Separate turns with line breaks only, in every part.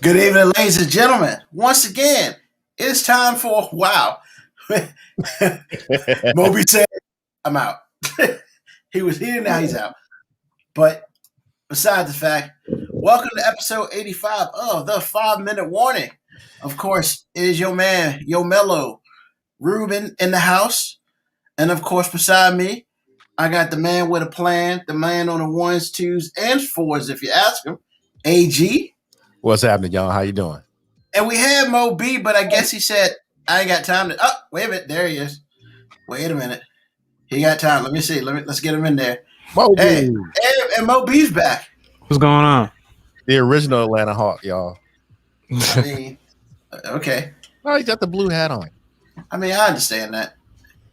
Good evening, ladies and gentlemen. Once again, it's time for wow. Moby said, "I'm out." He was here, now he's out. But besides the fact, welcome to episode 85 of the 5 Minute Warning. Of course, it is your man, Yo Mello, Ruben in the house, and of course, beside me, I got the man with a plan, the man on the ones, twos, and fours. If you ask him, AG.
What's happening, y'all? How you doing?
And we had Mo B, but I guess he said, I ain't got time to. Oh, wait a minute. There he is. Wait a minute. He got time. Let me see. Let's get him in there.
Mo B.
Hey, and Mo B's back.
What's going on?
The original Atlanta Hawk, y'all.
I mean, okay.
Oh, he got the blue hat on.
I mean, I understand that.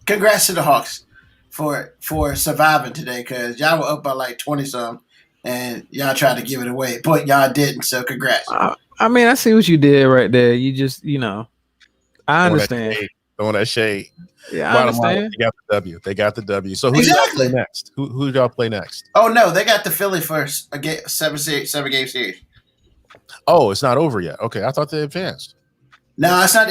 Congrats to the Hawks for surviving today, because y'all were up by like 20-something, and y'all tried to give it away, but y'all didn't, so congrats.
I mean, I see what you did right there. You just, I understand.
Throwing that shade.
Yeah, I understand.
They got the W. They got the W. So who
Exactly.
do y'all play next? Who do y'all play next?
Oh, no, they got the Philly first, a seven-game series.
Oh, it's not over yet. Okay, I thought they advanced.
No, it's not.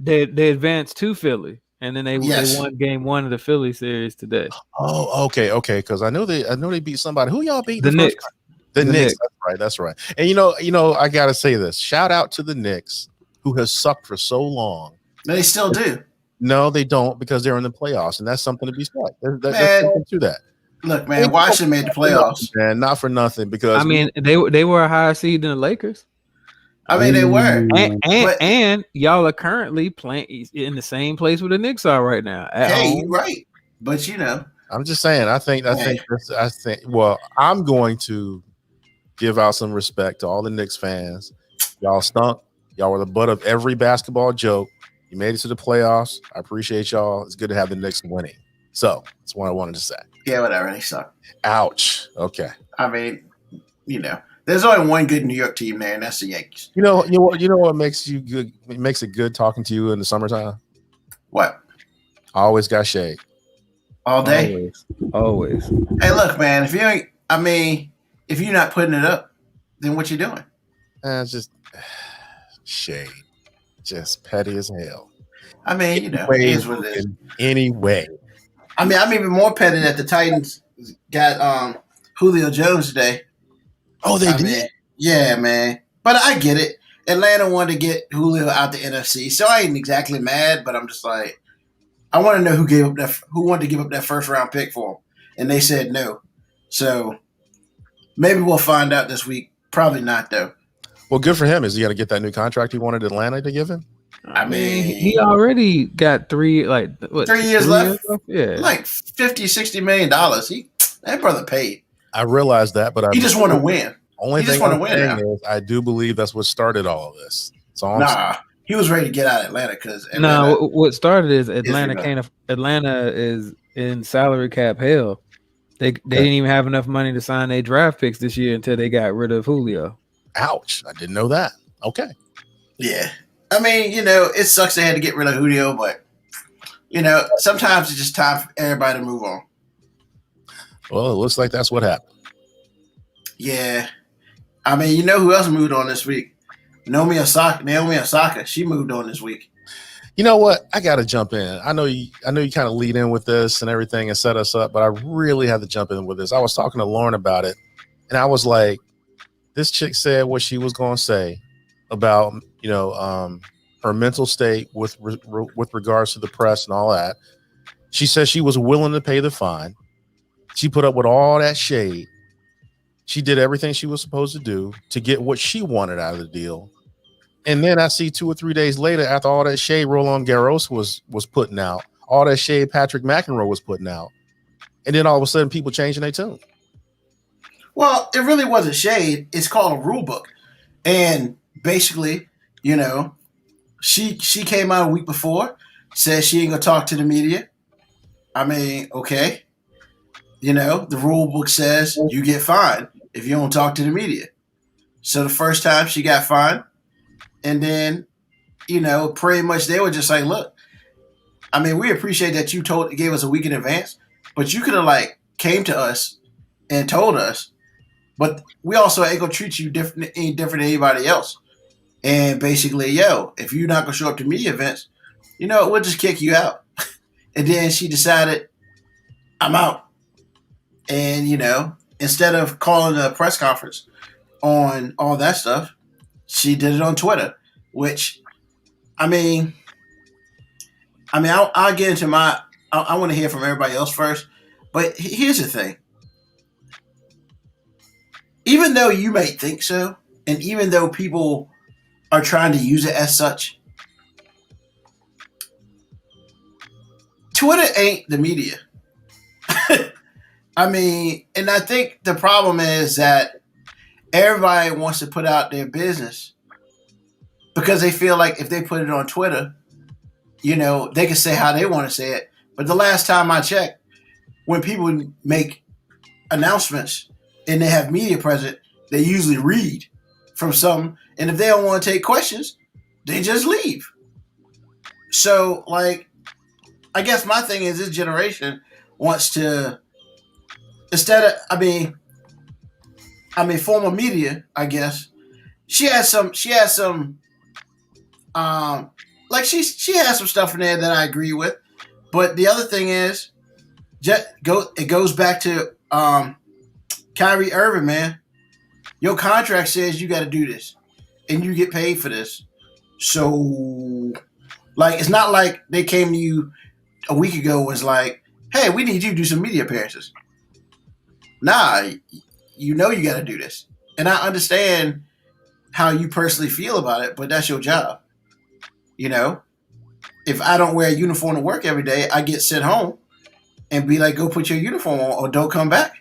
They advanced to Philly, and then they won game one of the Philly series today.
Oh, okay, because I know they beat somebody. Who y'all beat?
The Knicks.
The Knicks. That's right. And you know, I gotta say this. Shout out to the Knicks, who has sucked for so long.
They still do.
No, they don't, because they're in the playoffs, and that's something to be said. There's something to that.
Look, man, Washington made the playoffs.
Man, not for nothing, because
they were a higher seed than the Lakers.
I mean, they were,
and y'all are currently playing in the same place where the Knicks are right now.
You're right, but
I'm just saying. I think. Well, I'm going to give out some respect to all the Knicks fans. Y'all stunk. Y'all were the butt of every basketball joke. You made it to the playoffs. I appreciate y'all. It's good to have the Knicks winning. So that's what I wanted to say.
Yeah, whatever. They suck.
Ouch. Okay.
I mean, there's only one good New York team there, and that's the Yankees.
You know what makes you good? It makes it good talking to you in the summertime.
What?
I always got shade.
All day.
Always.
Hey, look, man. If you're not putting it up, then what you doing?
It's just shade. Just petty as hell.
I mean, it is what it is.
Anyway.
I mean, I'm even more petty that the Titans got Julio Jones today.
Oh, they did?
Yeah, man. But I get it. Atlanta wanted to get Julio out the NFC, so I ain't exactly mad, but I'm just like, I want to know who wanted to give up that first round pick for him, and they said no. So maybe we'll find out this week. Probably not, though.
Well, good for him. Is he going to get that new contract he wanted Atlanta to give him?
I mean, he already got 3
years left.
Yeah,
like $50-60 million. That brother paid.
I realize that, but
he just want to win.
Only thing I'm saying is, I do believe that's what started all of this.
He was ready to get out of Atlanta because
what started is Atlanta is in salary cap hell. They didn't even have enough money to sign their draft picks this year until they got rid of Julio.
Ouch! I didn't know that. Okay.
Yeah. I mean, it sucks they had to get rid of Julio, but, sometimes it's just time for everybody to move on.
Well, it looks like that's what happened.
Yeah. I mean, who else moved on this week? Naomi Osaka. She moved on this week.
You know what? I got to jump in. I know you kind of lead in with this and everything and set us up, but I really had to jump in with this. I was talking to Lauren about it, and I was like, this chick said what she was going to say about, her mental state with regards to the press and all that. She said she was willing to pay the fine. She put up with all that shade. She did everything she was supposed to do to get what she wanted out of the deal. And then I see 2 or 3 days later, after all that shade Roland Garros was putting out, all that shade Patrick McEnroe was putting out, and then all of a sudden people changing their tune.
Well, it really wasn't shade. It's called a rule book. And basically, she came out a week before, said she ain't going to talk to the media. I mean, okay. The rule book says you get fined if you don't talk to the media. So the first time she got fined, and then, pretty much they were just like, look, I mean, we appreciate that you gave us a week in advance, but you could have came to us and told us, but we also ain't gonna treat you any different than anybody else. And basically, if you're not gonna show up to media events, we'll just kick you out. And then she decided, I'm out. And instead of calling a press conference on all that stuff, she did it on Twitter. Which, I'll get into I want to hear from everybody else first. But here's the thing. Even though you may think so, and even though people are trying to use it as such, Twitter ain't the media. And I think the problem is that everybody wants to put out their business because they feel like if they put it on Twitter, they can say how they want to say it. But the last time I checked, when people make announcements and they have media present, they usually read from some. And if they don't want to take questions, they just leave. So, I guess my thing is this generation wants to, instead of, former media, I guess, she has some, she has some stuff in there that I agree with. But the other thing is, it goes back to Kyrie Irving, man. Your contract says you got to do this, and you get paid for this. So, it's not like they came to you a week ago and was like, hey, we need you to do some media appearances. Nah, you got to do this. And I understand how you personally feel about it, but that's your job. If I don't wear a uniform to work every day, I get sent home and be like, go put your uniform on or don't come back.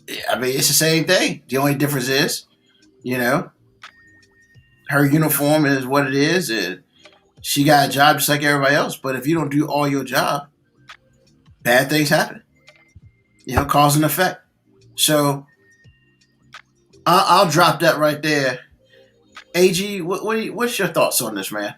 It's the same thing. The only difference is, her uniform is what it is, and she got a job just like everybody else. But if you don't do all your job, bad things happen. Cause and effect. So I'll drop that right there. AG, what's your thoughts on this, man?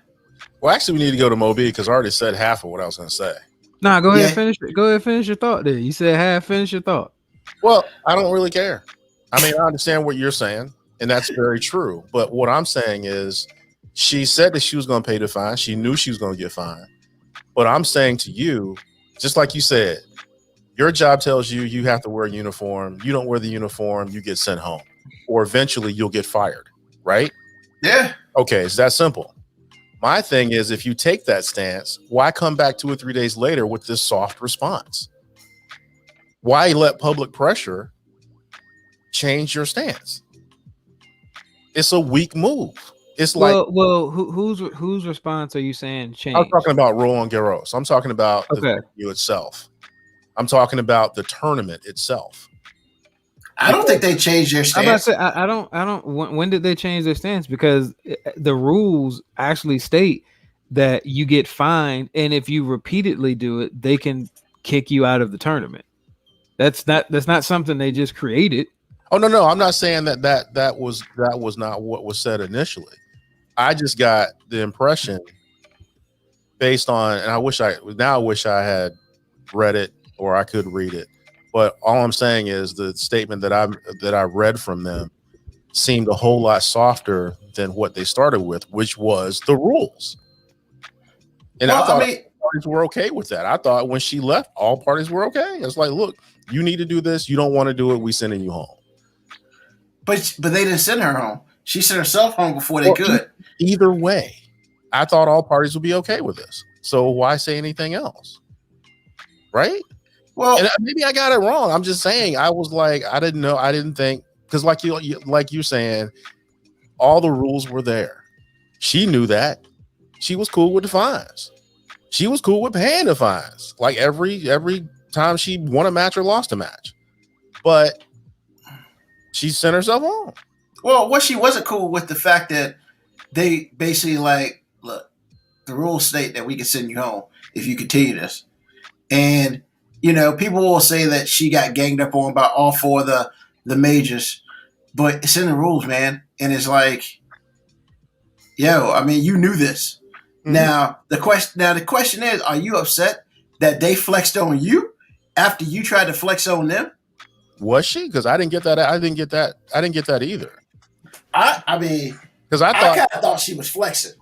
Well, actually, we need to go to Moby because I already said half of what I was going to say.
Nah, go ahead and finish it. Go ahead and finish your thought there. You said half, finish your thought.
Well, I don't really care. I understand what you're saying, and that's very true. But what I'm saying is she said that she was going to pay the fine. She knew she was going to get fined. But I'm saying to you, just like you said, your job tells you you have to wear a uniform. You don't wear the uniform, you get sent home. Or eventually you'll get fired, right?
Yeah.
Okay, it's that simple. My thing is, if you take that stance, why come back 2 or 3 days later with this soft response? Why let public pressure change your stance? It's a weak move. It's
whose response are you saying change?
I'm talking about Roland Garros. I'm talking about the venue itself. I'm talking about the tournament itself.
I don't think they changed their stance.
I'm about to say, I don't. When did they change their stance? Because the rules actually state that you get fined, and if you repeatedly do it, they can kick you out of the tournament. That's not something they just created.
Oh no, I'm not saying that was not what was said initially. I just got the impression based on, and I wish I had read it or I could read it. But all I'm saying is the statement that I read from them seemed a whole lot softer than what they started with, which was the rules. And I thought parties were okay with that. I thought when she left, all parties were okay. It's like, look, you need to do this. You don't want to do it. We sending you home.
But they didn't send her home. She sent herself home before they could.
Either way, I thought all parties would be okay with this. So why say anything else? Right? Well, and maybe I got it wrong. I'm just saying. I was like, I didn't know. I didn't think, because like you're saying, all the rules were there. She knew that. She was cool with the fines. She was cool with paying the fines. Like every time she won a match or lost a match, but she sent herself home.
Well, what she wasn't cool with the fact that they basically look, the rules state that we can send you home if you continue this, and. People will say that she got ganged up on by all four of the majors, but it's in the rules, man. And it's like, you knew this. Mm-hmm. Now the question is, are you upset that they flexed on you after you tried to flex on them?
Was she? Because I didn't get that. I didn't get that either.
I mean,
Because I
I
thought,
kind of thought she was flexing.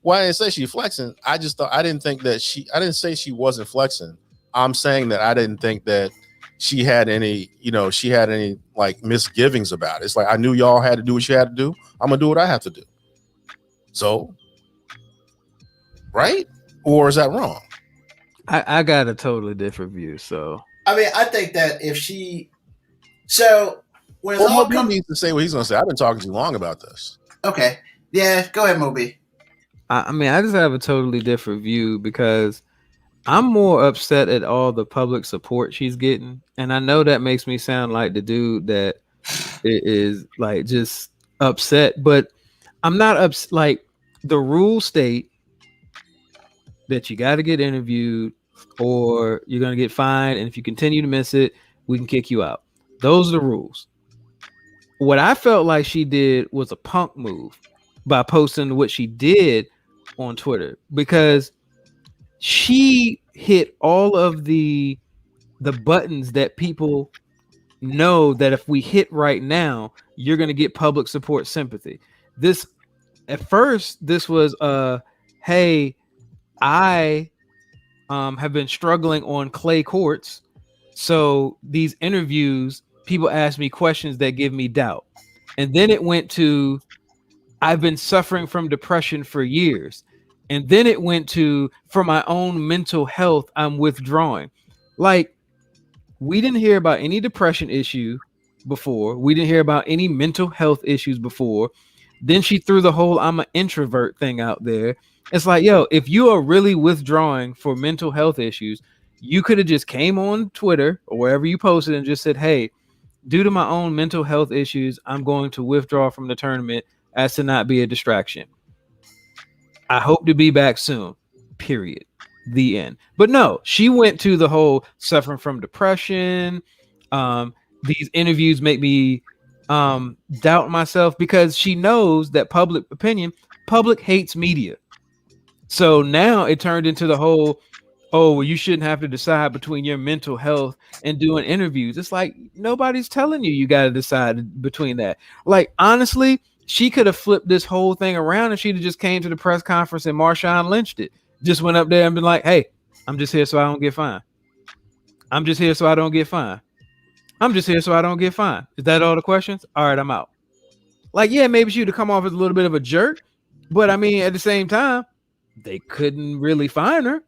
well, I didn't say she flexing. I just thought, I didn't think that I didn't say she wasn't flexing. I'm saying that I didn't think that she had any, like misgivings about it. It's like, I knew y'all had to do what you had to do. I'm gonna do what I have to do. So, right? Or is that wrong?
I got a totally different view. So
I mean, I think that if she, so when it's
Well,
all
Moby
come,
needs to say what he's gonna say. I've been talking too long about this.
okay, yeah, go ahead, Moby.
I mean, I just have a totally different view because I'm more upset at all the public support she's getting, and I know that makes me sound like the dude that is like just upset, but I'm not upset. Like, the rules state that you got to get interviewed or you're going to get fined, and if you continue to miss it, we can kick you out. Those are the rules. What I felt like she did was a punk move by posting what she did on Twitter, because she hit all of the buttons that people know that if we hit right now, you're going to get public support sympathy. This, at first, this was hey, I have been struggling on clay courts, so these interviews, people ask me questions that give me doubt. And then it went to, I've been suffering from depression for years. And then it went to, for my own mental health, I'm withdrawing. Like, we didn't hear about any depression issue before. We didn't hear about any mental health issues before. Then she threw the whole I'm an introvert thing out there. It's like, yo, if you are really withdrawing for mental health issues, you could have just came on Twitter or wherever you posted and just said, hey, due to my own mental health issues, I'm going to withdraw from the tournament as to not be a distraction. I hope to be back soon. Period. The end. But no, she went to the whole suffering from depression. These interviews make me doubt myself, because she knows that public hates media. So now it turned into the whole, oh, well, you shouldn't have to decide between your mental health and doing interviews. It's like, nobody's telling you got to decide between that. Like, honestly, she could have flipped this whole thing around and she'd have just came to the press conference and Marshawn lynched it. Just went up there and been like, hey, I'm just here so I don't get fined. I'm just here so I don't get fined. I'm just here so I don't get fined. Is that all the questions? All right, I'm out. Like, yeah, maybe she would have come off as a little bit of a jerk, but I mean, at the same time, they couldn't really fine her.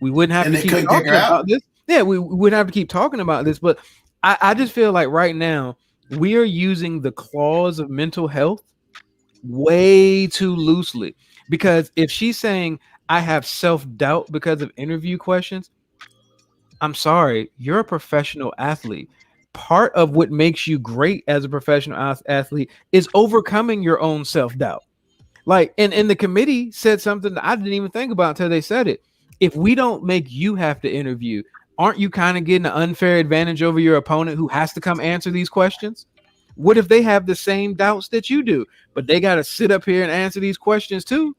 We wouldn't have to keep talking about this. Yeah, we wouldn't have to keep talking about this. But I just feel like right now we are using the clause of mental health way too loosely. Because if she's saying I have self-doubt because of interview questions, I'm sorry, you're a professional athlete. Part of what makes you great as a professional athlete is overcoming your own self-doubt. Like, and the committee said something that I didn't even think about until they said it. If we don't make you have to interview, aren't you kind of getting an unfair advantage over your opponent who has to come answer these questions? What if they have the same doubts that you do, but they got to sit up here and answer these questions too?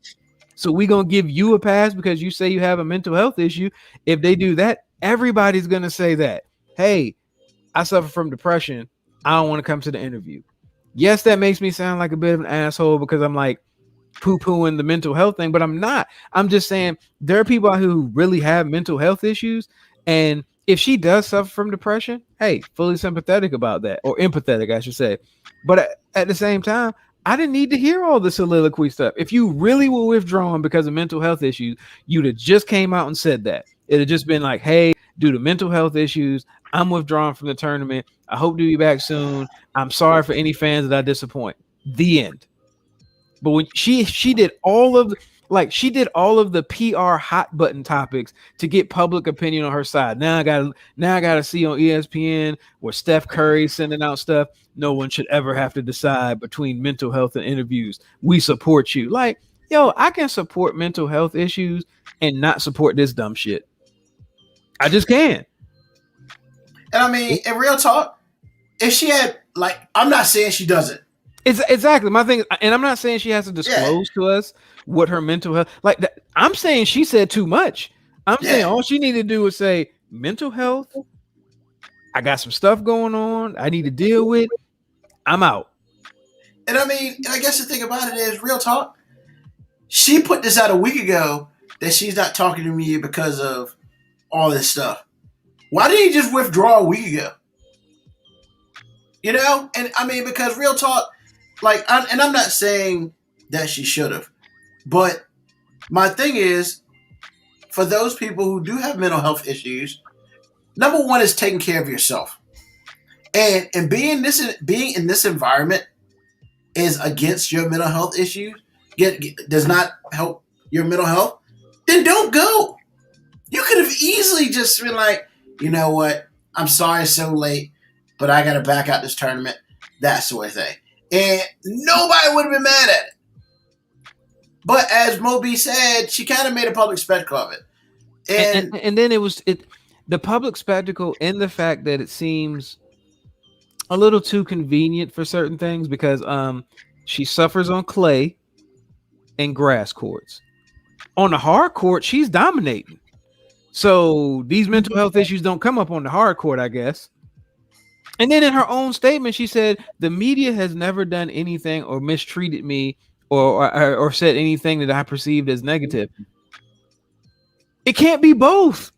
So we going to give you a pass because you say you have a mental health issue. If they do that, everybody's going to say that, hey, I suffer from depression. I don't want to come to the interview. Yes, that makes me sound like a bit of an asshole because I'm like poo-pooing the mental health thing, but I'm not. I'm just saying there are people out here who really have mental health issues. And if she does suffer from depression, hey, fully sympathetic about that, or empathetic, I should say. But at the same time, I didn't need to hear all the soliloquy stuff. If you really were withdrawn because of mental health issues, you'd have just came out and said that. It'd have just been like, hey, due to mental health issues, I'm withdrawn from the tournament. I hope to be back soon. I'm sorry for any fans that I disappoint. The end. But when she did all of the PR hot button topics to get public opinion on her side. Now I gotta see on ESPN where Steph Curry sending out stuff. No one should ever have to decide between mental health and interviews. We support you. Like, yo, I can support mental health issues and not support this dumb shit. I just can.
And I mean, in real talk, if she had, like, I'm not saying she doesn't.
It's exactly my thing, and I'm not saying she has to disclose to us what her mental health like. I'm saying she said too much. I'm saying all she needed to do was say mental health. I got some stuff going on I need to deal with. I'm out.
And I mean, I guess the thing about it is, real talk, she put this out a week ago that she's not talking to me because of all this stuff. Why did he just withdraw a week ago? You know? And I mean, because real talk, like, and I'm not saying that she should have, but my thing is, for those people who do have mental health issues, number one is taking care of yourself. And being in this environment is against your mental health issues, does not help your mental health, then don't go. You could have easily just been like, you know what, I'm sorry it's so late, but I got to back out this tournament, that sort of thing. And nobody would have been mad at it. But as Moby said, she kind of made a public spectacle of it.
And then it was the public spectacle and the fact that it seems a little too convenient for certain things, because she suffers on clay and grass courts. On the hard court, she's dominating. So these mental health issues don't come up on the hard court, I guess. And then in her own statement, she said, the media has never done anything or mistreated me or said anything that I perceived as negative. It can't be both.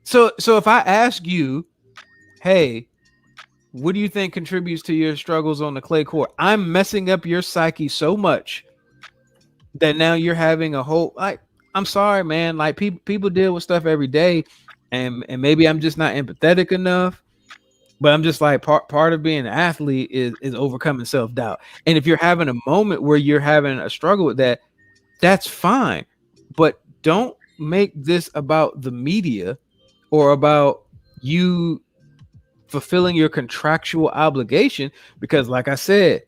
So if I ask you, hey, what do you think contributes to your struggles on the clay court? I'm messing up your psyche so much that now you're having a whole, like, I'm sorry, man. Like, people deal with stuff every day, and maybe I'm just not empathetic enough. But I'm just like, part of being an athlete is overcoming self-doubt. And if you're having a moment where you're having a struggle with that, that's fine. But don't make this about the media or about you fulfilling your contractual obligation, because like I said,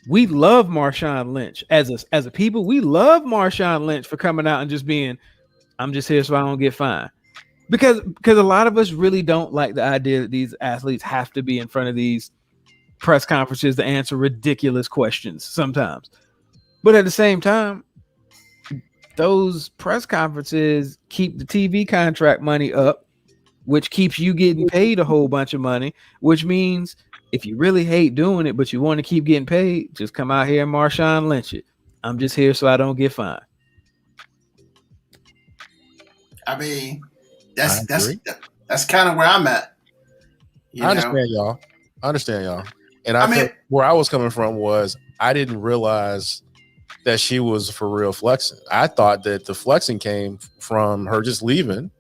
we love Marshawn Lynch as a people. We love Marshawn Lynch for coming out and just being, I'm just here so I don't get fined. Because a lot of us really don't like the idea that these athletes have to be in front of these press conferences to answer ridiculous questions sometimes. But at the same time, those press conferences keep the TV contract money up, which keeps you getting paid a whole bunch of money, which means if you really hate doing it, but you want to keep getting paid, just come out here and Marshawn Lynch it. I'm just here so I don't get fined.
I mean, that's kind of where I'm at.
I understand y'all. And I mean, where I was coming from was I didn't realize that she was for real flexing. I thought that the flexing came from her just leaving,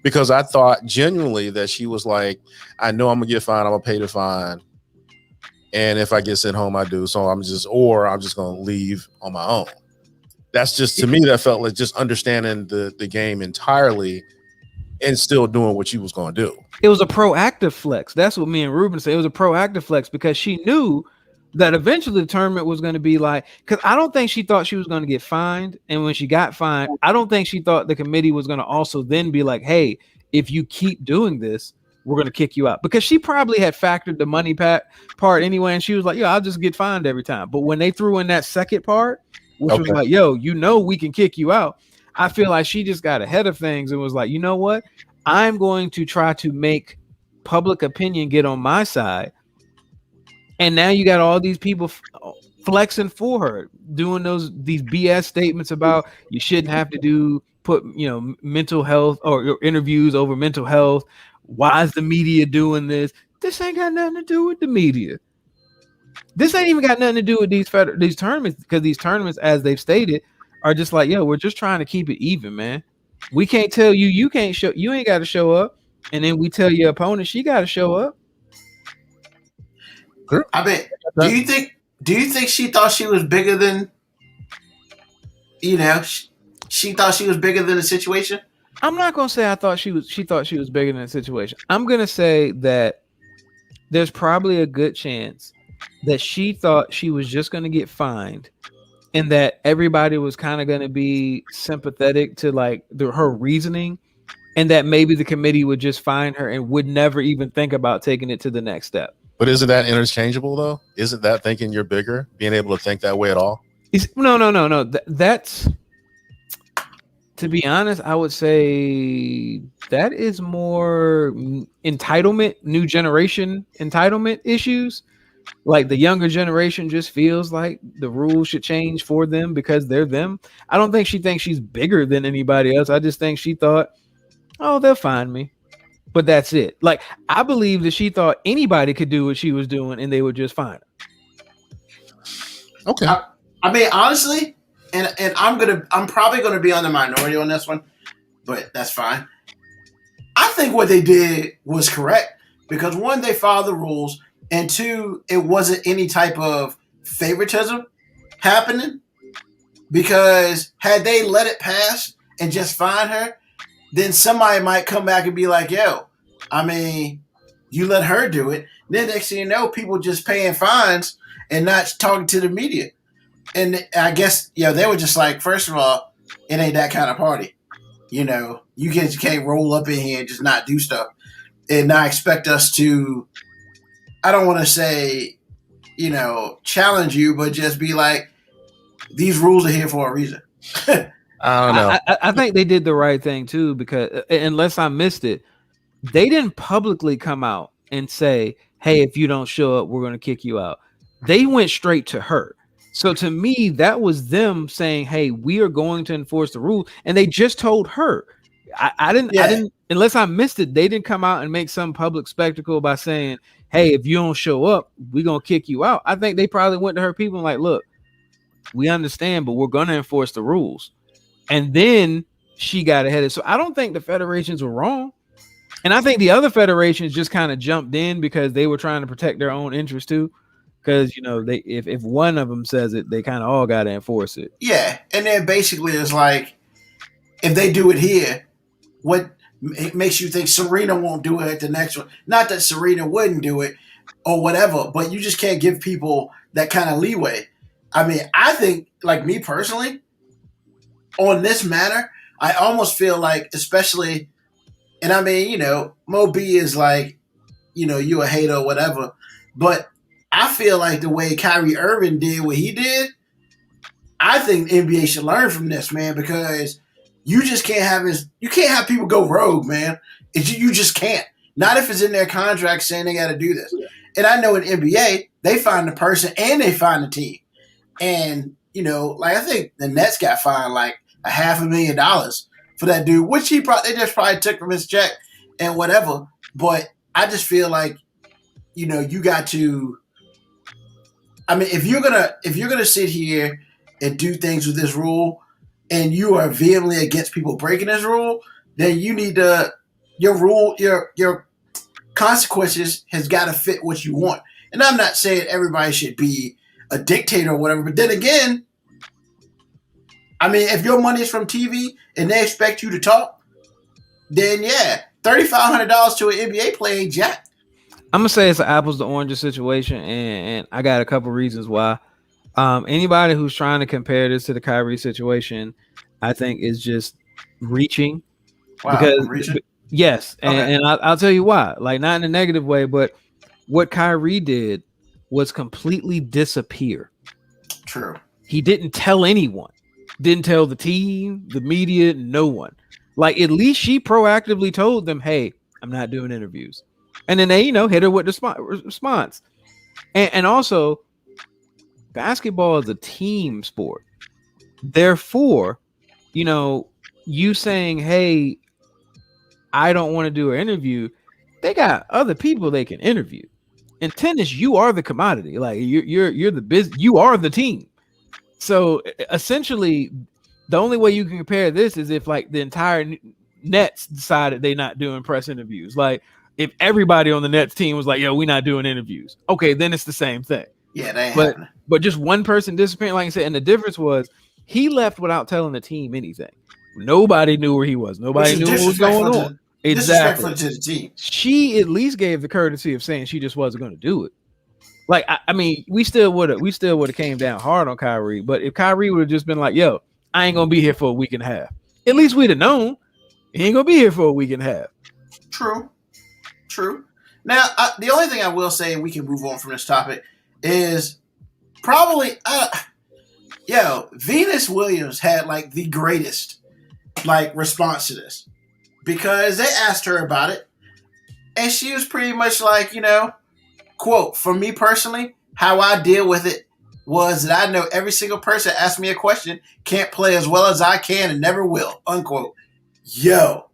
because I thought genuinely that she was like, I know I'm gonna get fined, I'm gonna pay the fine, and if I get sent home, I do. So I'm just gonna leave on my own. That's just, to me, that felt like just understanding the game entirely and still doing what she was going to do.
It was a proactive flex. That's what me and Ruben said. It was a proactive flex because she knew that eventually the tournament was going to be like, because I don't think she thought she was going to get fined. And when she got fined, I don't think she thought the committee was going to also then be like, hey, if you keep doing this, we're going to kick you out. Because she probably had factored the money part anyway. And she was like, yeah, I'll just get fined every time. But when they threw in that second part, which was like, yo, we can kick you out, I feel like she just got ahead of things and was like, you know what? I'm going to try to make public opinion get on my side. And now you got all these people flexing for her, doing these BS statements about you shouldn't have to put mental health or interviews over mental health. Why is the media doing this? This ain't got nothing to do with the media. This ain't even got nothing to do with these tournaments, because these tournaments, as they've stated, are just like, yo, we're just trying to keep it even, man. We can't tell you you ain't got to show up, and then we tell your opponent she got to show up.
I mean, do you think she thought she was bigger than, she thought she was bigger than the situation?
I'm not gonna say she thought she was bigger than the situation. I'm gonna say that there's probably a good chance that she thought she was just going to get fined, and that everybody was kind of going to be sympathetic to like her reasoning, and that maybe the committee would just fine her and would never even think about taking it to the next step.
But isn't that interchangeable though? Isn't that thinking you're bigger, being able to think that way at all?
No. That's, To be honest, I would say that is more entitlement, new generation entitlement issues. Like the younger generation just feels like the rules should change for them because they're them. I don't think she thinks she's bigger than anybody else. I just think she thought, oh, they'll find me. But that's it. Like I believe that she thought anybody could do what she was doing and they would just find her.
Okay.
I mean, honestly, and I'm probably gonna be on the minority on this one, but that's fine. I think what they did was correct because one, they followed the rules, and two, it wasn't any type of favoritism happening. Because had they let it pass and just find her, then somebody might come back and be like, "Yo, I mean, you let her do it." Then next thing you know, people just paying fines and not talking to the media. And I guess they were just like, first of all, it ain't that kind of party. You can't roll up in here and just not do stuff and not expect us to. I don't want to say, challenge you, but just be like, these rules are here for a reason.
I don't know.
I think they did the right thing too, because unless I missed it, they didn't publicly come out and say, "Hey, if you don't show up, we're going to kick you out." They went straight to her. So to me, that was them saying, "Hey, we are going to enforce the rule," and they just told her. I didn't. Unless I missed it, they didn't come out and make some public spectacle by saying, "Hey, if you don't show up, we're gonna kick you out." I think they probably went to her people and like, "Look, we understand, but we're gonna enforce the rules." And then she got ahead of. So I don't think the federations were wrong, and I think the other federations just kind of jumped in because they were trying to protect their own interest too. Because they, if one of them says it, they kind of all got to enforce it.
Yeah, and then basically it's like, if they do it here, what makes you think Serena won't do it at the next one? Not that Serena wouldn't do it or whatever, but you just can't give people that kind of leeway. I mean, I think, like me personally, on this matter, I almost feel like, especially, and I mean, Mo B is like, you a hater or whatever, but I feel like the way Kyrie Irving did what he did, I think the NBA should learn from this, man, because you just can't have people go rogue, man. You just can't. Not if it's in their contract saying they got to do this. Yeah. And I know in NBA, they find the person and they find the team. And, like I think the Nets got fined like $500,000 for that dude, which they just probably took from his check and whatever. But I just feel like, you got to. I mean, if you're gonna sit here and do things with this rule, and you are vehemently against people breaking this rule, then you need your consequences has got to fit what you want. And I'm not saying everybody should be a dictator or whatever, but then again, I mean, if your money is from TV and they expect you to talk, then yeah, $3,500 to an NBA player ain't jack.
I'm gonna say it's an apples to oranges situation, and I got a couple reasons why. Anybody who's trying to compare this to the Kyrie situation, I think is just reaching.
Wow,
because
reaching?
Yes,
Okay.
and I'll tell you why. Like, not in a negative way, but what Kyrie did was completely disappear.
True.
He didn't tell anyone, didn't tell the team, the media, no one. Like, at least she proactively told them, "Hey, I'm not doing interviews." And then they, hit her with the response. And also, basketball is a team sport. Therefore, you saying, "Hey, I don't want to do an interview," they got other people they can interview. In tennis, you are the commodity. Like you're the business. You are the team. So essentially, the only way you can compare this is if like the entire Nets decided they're not doing press interviews. Like if everybody on the Nets team was like, "Yo, we're not doing interviews," okay, then it's the same thing.
Yeah, they happening.
But just one person disappearing, like I said, and the difference was he left without telling the team anything. Nobody knew where he was. Nobody knew what was going on. Exactly.
To the team.
She at least gave the courtesy of saying she just wasn't going to do it. Like, I mean, we still would have came down hard on Kyrie. But if Kyrie would have just been like, "Yo, I ain't gonna be here for a week and a half," at least we'd have known he ain't gonna be here for a week and a half.
True. Now, the only thing I will say, and we can move on from this topic, is probably, Venus Williams had like the greatest like response to this because they asked her about it, and she was pretty much like, quote, for me personally, how I deal with it was that I know every single person that asks me a question can't play as well as I can and never will, unquote. Yo.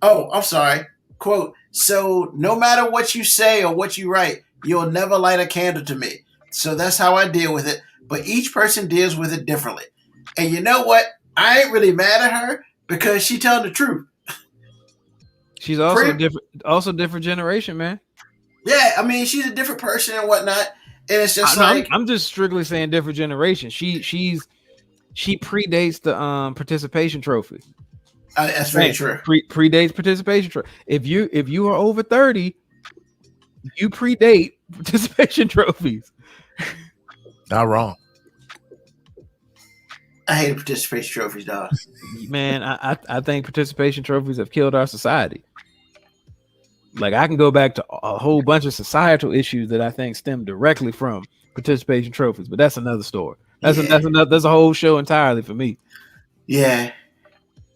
Oh, I'm sorry. Quote, so no matter what you say or what you write, you'll never light a candle to me. So that's how I deal with it. But each person deals with it differently. And you know what? I ain't really mad at her because she telling the truth.
She's also different generation, man.
Yeah, I mean, she's a different person and whatnot. And it's just
I'm just strictly saying different generation. She predates the participation trophy.
That's very true.
Predates participation trophy. If you are over 30, you predate participation trophies.
Not wrong.
I hate participation trophies, dog.
Man, I think participation trophies have killed our society. Like, I can go back to a whole bunch of societal issues that I think stem directly from participation trophies, but that's another story. That's a whole show entirely for me.
Yeah.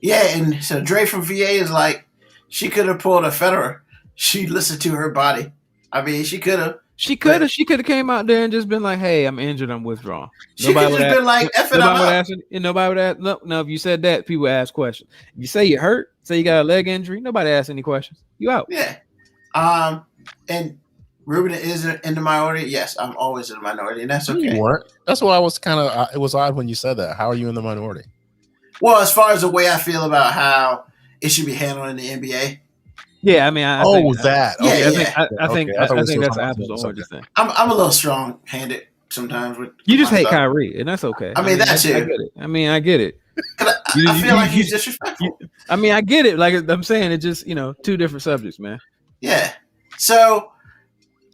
Yeah, and so Dre from VA is like, she could have pulled a Federer. She listened to her body. I mean, she could have. She could have
came out there and just been like, "Hey, I'm injured. I'm withdrawn."
She could have just been like, "F it, I'm out."
Nobody would ask. No. If you said that, people would ask questions. If you say you hurt, say you got a leg injury, nobody asks any questions. You out.
Yeah. And Ruben is in the minority. Yes, I'm always in the minority, and that's okay.
You weren't. That's why I was kind of. It was odd when you said that. How are you in the minority?
Well, as far as the way I feel about how it should be handled in the NBA.
Yeah, I mean, I think that's apples to oranges thing.
I'm a little strong-handed sometimes.
You just hate Kyrie, and that's okay.
I mean, that's it.
I get it.
I feel like he's disrespectful.
I get it. Like I'm saying, it's just two different subjects, man.
Yeah. So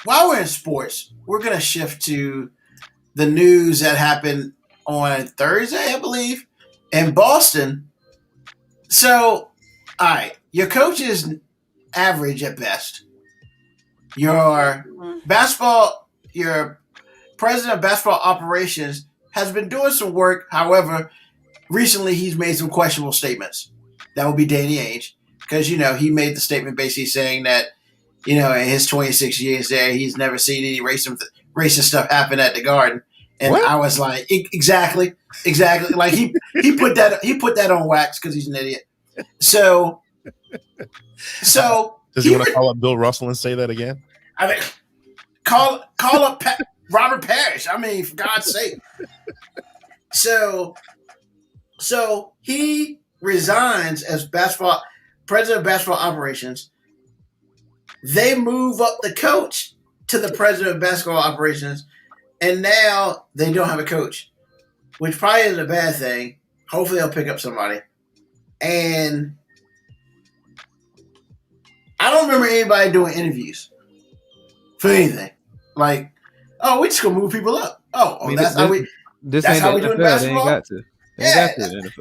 while we're in sports, we're gonna shift to the news that happened on Thursday, I believe, in Boston. So, all right, your coach is average at best. Your president of basketball operations has been doing some work. However, recently he's made some questionable statements. That would be Danny Ainge, because he made the statement basically saying that in his 26 years there, he's never seen any racist stuff happen at the Garden. And what? I was like, exactly. Like he put that on wax because he's an idiot. So
does he want to call up Bill Russell and say that again?
I mean, call up Robert Parrish. I mean, for God's sake. So he resigns as president of basketball operations. They move up the coach to the president of basketball operations, and now they don't have a coach, which probably isn't a bad thing. Hopefully they'll pick up somebody. And I don't remember anybody doing interviews for anything. Like, we just gonna move people up. That's how we do in basketball.
They ain't got to.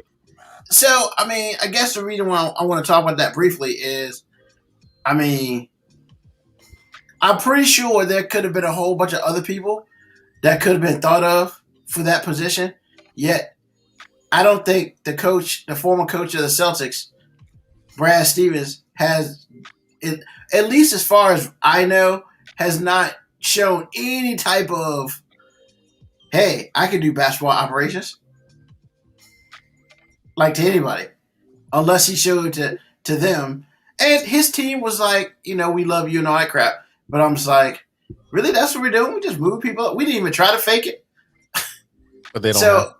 So, I mean, I guess the reason why I want to talk about that briefly is, I mean, I'm pretty sure there could have been a whole bunch of other people that could have been thought of for that position. Yet, I don't think the former coach of the Celtics, Brad Stevens, has, at least as far as I know, has not shown any type of, hey, I can do basketball operations. Like to anybody. Unless he showed to them. And his team was like, we love you and all that crap. But I'm just like, really? That's what we're doing? We just move people up? We didn't even try to fake it.
But they don't have to.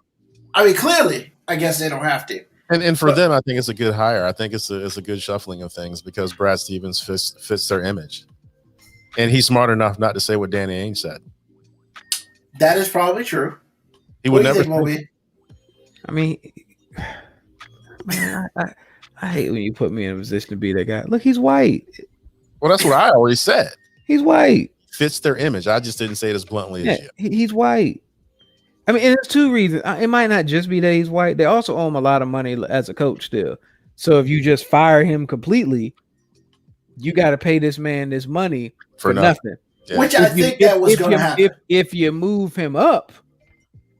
I mean, clearly, I guess they don't have to.
And for them, I think it's a good hire. I think it's a good shuffling of things because Brad Stevens fits their image. And he's smart enough not to say what Danny Ainge said.
That is probably true.
He would never.
I mean, man, I hate when you put me in a position to be that guy. Look, he's white.
Well, that's what I already said.
He's white.
Fits their image. I just didn't say it as bluntly as you.
He's white. I mean, and there's two reasons. It might not just be that he's white. They also owe him a lot of money as a coach still. So if you just fire him completely, you got to pay this man this money for nothing.
Yeah. Which I think that was going to happen.
If you move him up,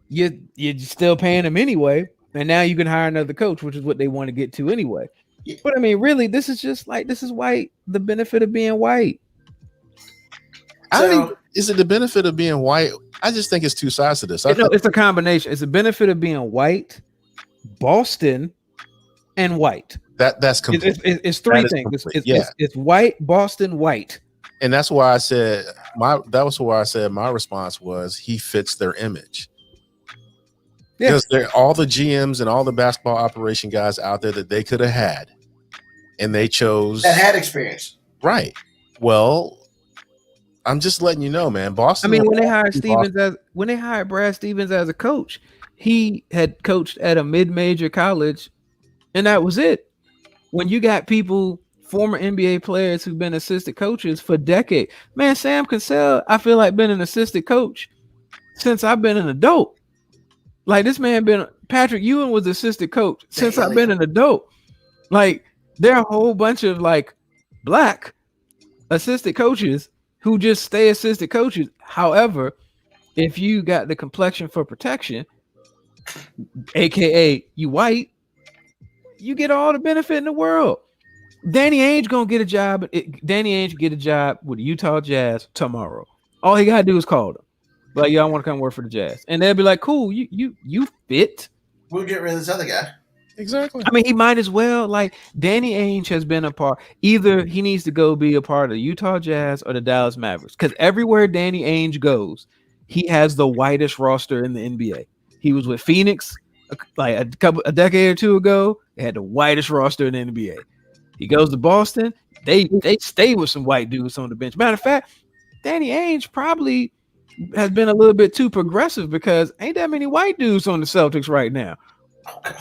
you're still paying him anyway. and now you can hire another coach, which is what they want to get to anyway.
Yeah.
But I mean, really, this is just like this is white. The benefit of being white.
I don't
So-
even, is it the benefit of being white? I just think it's two sides to this. I
You know,
think,
it's a combination. It's a benefit of being white, Boston, and white.
that's complete.
It's three
That is
things.
complete. Yeah.
It's white, Boston, white.
And that's why I said my response was he fits their image.
Yeah.
Because they're all the GMs and all the basketball operation guys out there that they could have had, and they chose
that had experience.
right. Well, I'm just letting you know, man. Boston.
I mean, when they hired Brad Stevens as a coach, he had coached at a mid-major college, and that was it. When you got people, former NBA players who've been assistant coaches for decades, man, Sam Cassell, I feel like been an assistant coach since I've been an adult. Like this man Patrick Ewing was assistant coach since I've been an adult. Like there are a whole bunch of like black assistant coaches who just stay assistant coaches. However, if you got the complexion for protection, aka you white, you get all the benefit in the world. Danny Ainge gonna get a job. Danny Ainge get a job with the Utah Jazz tomorrow. All he gotta do is call them. Like, y'all want to come work for the Jazz, and they'll be like, "Cool, you fit."
We'll get rid of this other guy.
exactly.
I mean, he might as well. Like, Danny Ainge has been a part. Either he needs to go be a part of the Utah Jazz or the Dallas Mavericks, because everywhere Danny Ainge goes, he has the whitest roster in the NBA. He was with Phoenix like a decade or two ago. They had the whitest roster in the NBA. He goes to Boston. They stay with some white dudes on the bench. Matter of fact, Danny Ainge probably has been a little bit too progressive because ain't that many white dudes on the Celtics right now.
Oh, God.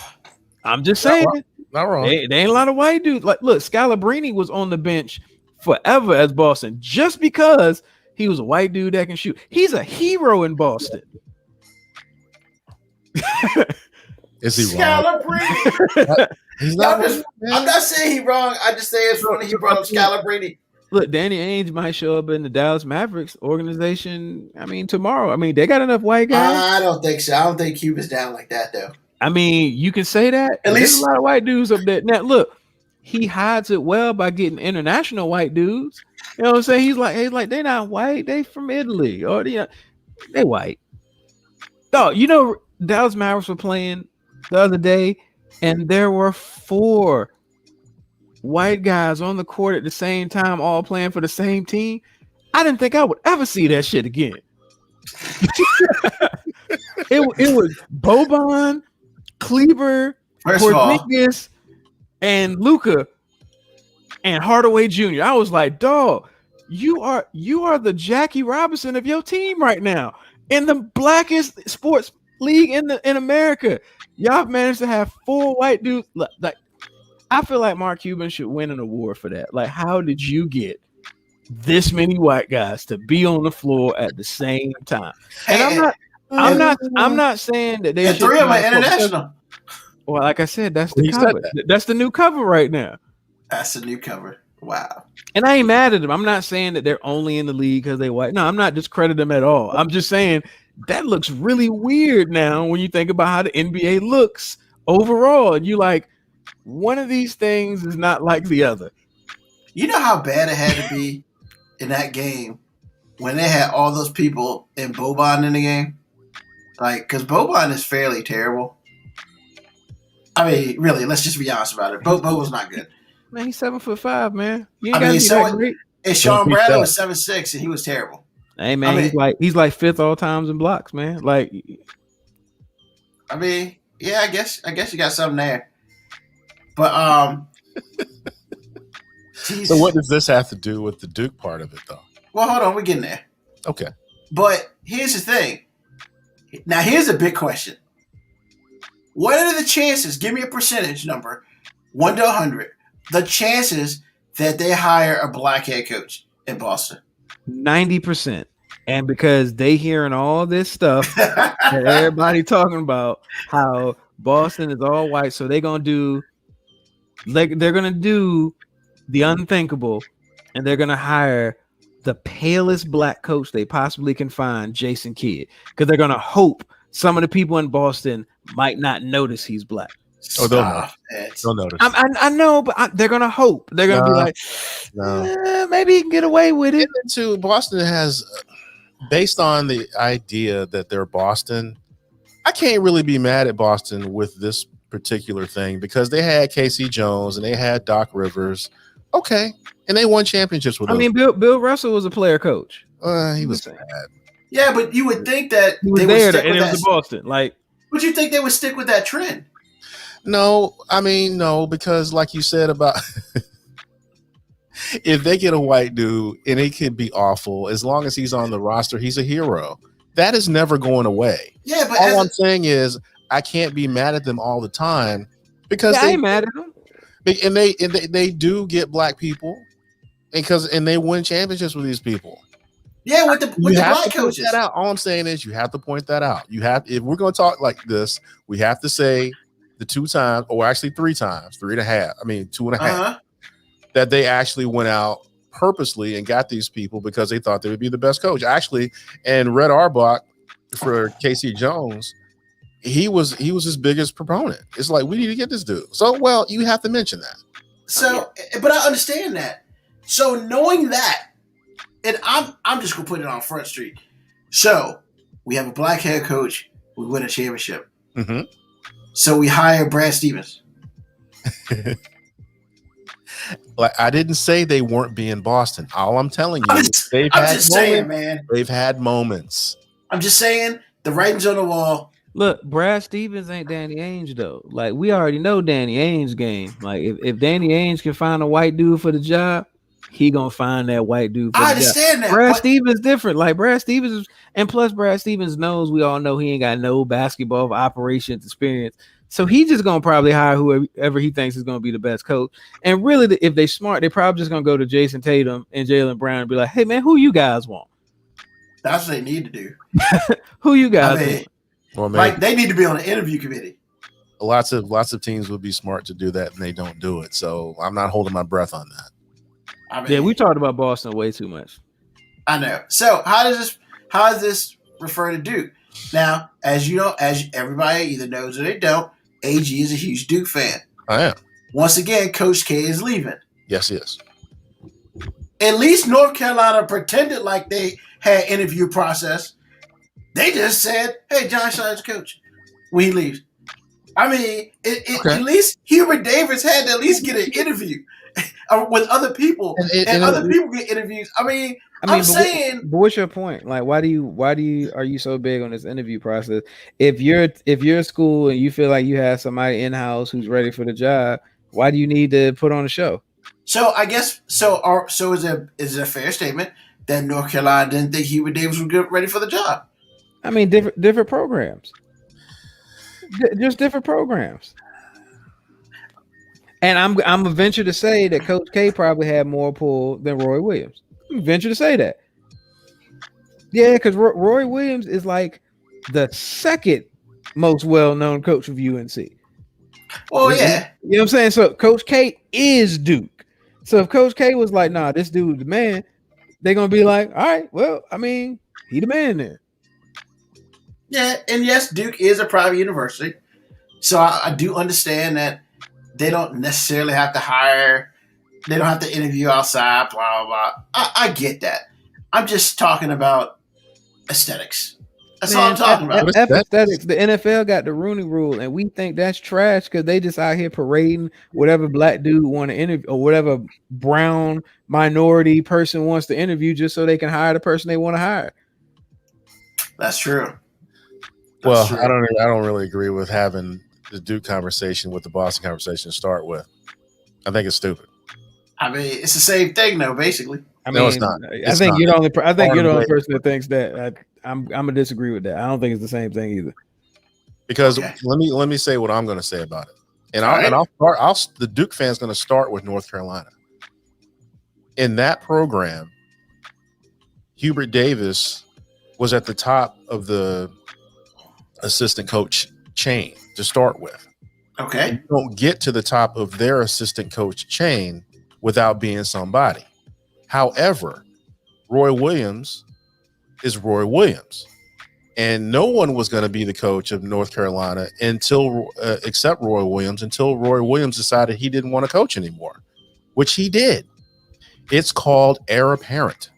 I'm just saying,
Not wrong.
there ain't a lot of white dudes. Like, look, Scalabrine was on the bench forever as Boston just because he was a white dude that can shoot. He's a hero in Boston.
Is he wrong?
Scalabrine.
He's not.
I'm not saying he's wrong. I just say it's funny he brought up Scalabrine.
Look, Danny Ainge might show up in the Dallas Mavericks organization. I mean, tomorrow. I mean, they got enough white guys.
I don't think so. I don't think Cuba's down like that, though.
I mean, you can say that.
At
There's
least-
a lot of white dudes up there. Now, look, he hides it well by getting international white dudes. You know what I'm saying? He's like, they're not white. They from Italy, or they white. Oh, you know, Dallas Mavericks were playing the other day, and there were 4 white guys on the court at the same time, all playing for the same team. I didn't think I would ever see that shit again. it was Boban, Kleber,
First of all,
Porzingis, and Luka, and Hardaway Jr. I was like, dog, you are the Jackie Robinson of your team right now in the blackest sports league in America. Y'all managed to have 4 white dudes. Like, I feel like Mark Cuban should win an award for that. Like, how did you get this many white guys to be on the floor at the same time? And I'm not saying that they
and
should
3 of them
be
are international.
Well, like I said, that's the
He said
cover.
that.
That's the new cover right now.
That's a new cover. Wow.
And I ain't mad at them. I'm not saying that they're only in the league because they white. No, I'm not discrediting them at all. I'm just saying that looks really weird now when you think about how the NBA looks overall. And you like, one of these things is not like the other.
You know how bad it had to be in that game when they had all those people in Boban in the game? Like, because Boban is fairly terrible. I mean, really, let's just be honest about it. Bo was not good.
Man, he's 7'5", man. You
I
ain't gotta
mean,
be
so
that
it-
great.
And Sean
Don't beat
Bradley
that.
was 7'6", and he was terrible.
Hey man,
I mean-
he's like 5th all times in blocks, man. Like,
I mean, yeah, I guess you got something there. But geez.
So what does this have to do with the Duke part of it, though?
Well, hold on, we're getting there.
Okay.
But here's the thing. Now, here's a big question. What are the chances? Give me a percentage number, 1 to 100. The chances that they hire a black head coach in Boston.
90%. And because they hearing all this stuff that everybody talking about how Boston is all white, so they're gonna do the unthinkable, and they're gonna hire the palest black coach they possibly can find, Jason Kidd, because they're gonna hope some of the people in Boston might not notice he's black.
Oh, they'll know.
Stop it.
Don't notice.
I know, but they're gonna hope. They're gonna be like, maybe he can get away with it.
Too, Boston has, based on the idea that they're Boston, I can't really be mad at Boston with this particular thing because they had Casey Jones and they had Doc Rivers. Okay. And they won championships with them.
I mean, Bill Russell was a player coach.
He was bad.
Yeah, but you would think that
He was
they
there,
would stick
and
with
it was
that.
Boston. Like,
Would you think they would stick with that trend?
No, I mean, no, because like you said about if they get a white dude and it could be awful, as long as he's on the roster, he's a hero. That is never going away.
Yeah, but
All I'm saying is I can't be mad at them all the time because
I ain't mad at them.
and they do get black people and they win championships with these people.
yeah, with the
You have
black
to point
coaches.
that out. All I'm saying is you have to point that out. You have, if we're going to talk like this, we have to say the 2 times, or actually 3 times, 3.5. I mean 2.5,
Uh-huh.
that they actually went out purposely and got these people because they thought they would be the best coach. Actually, and Red Auerbach for Casey Jones, he was his biggest proponent. It's like, we need to get this dude. So, well, you have to mention that.
So, but I understand that. So knowing that, and I'm just gonna put it on Front Street. So we have a black head coach. We win a championship.
Mm-hmm.
So we hire Brad Stevens.
Like, I didn't say they weren't being Boston. All I'm telling you,
I'm
is
just
they've had
saying,
moments.
man.
They've had moments.
I'm just saying the writing's on the wall.
Look, Brad Stevens ain't Danny Ainge though. Like, we already know Danny Ainge game. Like, if Danny Ainge can find a white dude for the job, he gonna find that white dude for
I
the job.
understand that.
Brad
but-
Stevens different. Like, Brad Stevens is, and plus Brad Stevens knows, we all know he ain't got no basketball operations experience. So he just gonna probably hire whoever he thinks is gonna be the best coach. And really, if they smart, they probably just gonna go to Jason Tatum and Jaylen Brown and be like, "Hey man, who you guys want?
That's what they need to do.
Who you guys
I mean,
want?"
Well, man,
like they need to be on the interview committee.
lots of teams would be smart to do that, and they don't do it. So I'm not holding my breath on that.
I mean,
Yeah, we talked about Boston way too much.
I know. So how does this refer to Duke? Now, as you know, as everybody either knows or they don't, AG is a huge Duke fan.
I am.
Once again, Coach K is leaving.
Yes, yes.
At least North Carolina pretended like they had interview process. They just said, "Hey, John Shine's coach" when he leaves. I mean,
Okay.
at least Hubert Davis had to at least get an interview with other people, and other people get interviews. I mean, I'm saying,
but what's your point? Like, why are you so big on this interview process? If you're a school and you feel like you have somebody in house who's ready for the job, why do you need to put on a show?
so I guess so. Is it a fair statement that North Carolina didn't think Hubert Davis was ready for the job?
I mean, different programs, just different programs. And I'm gonna venture to say that Coach K probably had more pull than Roy Williams. Venture to say that. Yeah, because Roy Williams is like the second most well-known coach of UNC.
Well, yeah.
You know what I'm saying? So Coach K is Duke. So if Coach K was like, nah, this dude's the man, they're gonna be like, all right, well, I mean, he the man there.
Yeah, and yes, Duke is a private university. So I do understand that they don't necessarily have to hire, they don't have to interview outside, blah, blah, blah. I get that. I'm just talking about aesthetics. That's all I'm talking about.
Aesthetics. The NFL got the Rooney Rule, and we think that's trash because they just out here parading whatever black dude want to interview or whatever brown minority person wants to interview just so they can hire the person they want to hire.
That's true.
Well,
true.
I don't really agree with having the Duke conversation with the Boston conversation to start with. I think it's stupid.
I mean, it's the same thing, though, basically.
No, it's not.
I think you're the only. I think you're the only
Barnum
person that thinks that. I'm gonna disagree with that. I don't think it's the same thing either.
Because
Okay.
let me say what I'm going to say about it, and
All right.
I'll the Duke fan's going to start with North Carolina. In that program, Hubert Davis was at the top of the assistant coach chain to start with.
Okay.
And you don't get to the top of their assistant coach chain without being somebody. However, Roy Williams is Roy Williams. and no one was going to be the coach of North Carolina until except Roy Williams, until Roy Williams decided he didn't want to coach anymore, which he did. It's called heir apparent.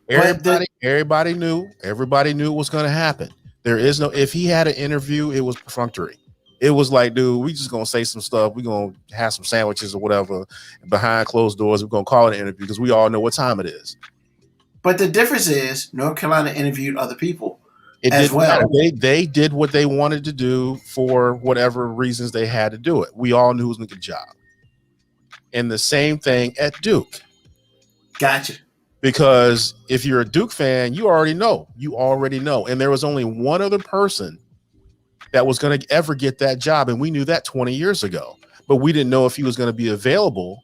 Everybody knew it was going to happen. There is no, if he had an interview, it was perfunctory. It was like, dude, we just going to say some stuff. We're going to have some sandwiches or whatever behind closed doors. We're going to call it an interview because we all know what time it is.
But the difference is North Carolina interviewed other people
it
as well.
They did what they wanted to do for whatever reasons they had to do it. We all knew it was a good job. And the same thing at Duke.
Gotcha.
Because if you're a Duke fan, you already know. And there was only one other person that was going to ever get that job. And we knew that 20 years ago. But we didn't know if he was going to be available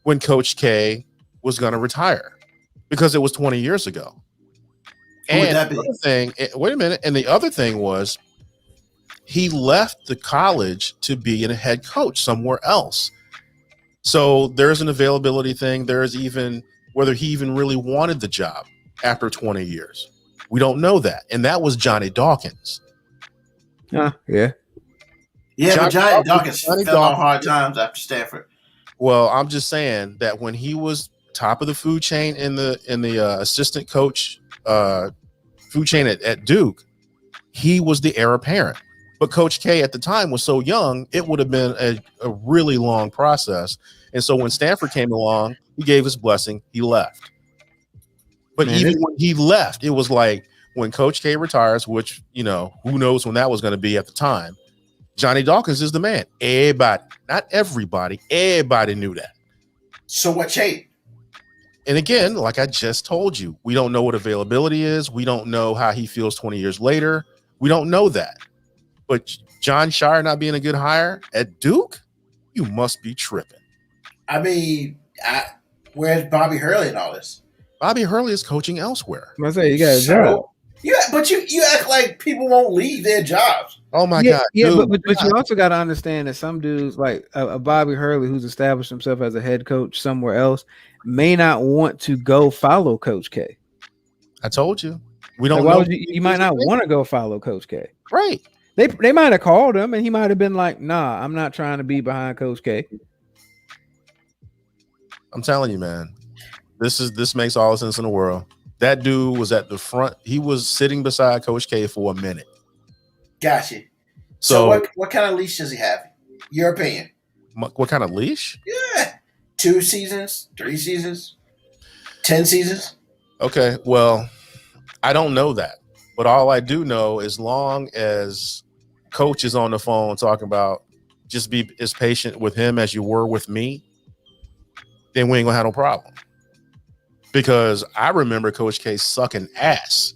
when Coach K was going to retire. Because it was 20 years ago.
Who would that be?
Wait a minute. And the other thing was he left the college to be a head coach somewhere else. So there's an availability thing. There's even whether he even really wanted the job after 20 years. We don't know that. And that was Johnny Dawkins.
Yeah.
Yeah, but Johnny Dawkins fell on hard times after Stanford.
Well, I'm just saying that when he was top of the food chain in the assistant coach food chain at Duke, he was the heir apparent. But Coach K at the time was so young, it would have been a really long process. And so when Stanford came along, he gave his blessing, he left. But even when he left, it was like when Coach K retires, which, you know, who knows when that was going to be at the time, Johnny Dawkins is the man. Everybody, not everybody, everybody knew that.
So what changed?
And again, like I just told you, we don't know what availability is. We don't know how he feels 20 years later. We don't know that. But Jon Scheyer not being a good hire at Duke, you must be tripping.
I mean, where's Bobby Hurley and all this?
Bobby Hurley is coaching elsewhere.
I say you got a job.
Yeah, but you act like people won't leave their jobs.
Oh my God!
Yeah,
dude,
but you also got to understand that some dudes like a Bobby Hurley, who's established himself as a head coach somewhere else, may not want to go follow Coach K.
I told you, we don't.
Like,
know
why would you might not want to go follow Coach K.
Right?
They might have called him, and he might have been like, "Nah, I'm not trying to be behind Coach K."
I'm telling you, man, this makes all the sense in the world. That dude was at the front. He was sitting beside Coach K for a minute.
Gotcha. So what kind of leash does he have? Your opinion?
What kind of leash?
Yeah. 2 seasons, 3 seasons, 10 seasons.
Okay, well, I don't know that, but all I do know, as long as Coach is on the phone talking about just be as patient with him as you were with me, then we ain't gonna have no problem. Because I remember Coach K sucking ass.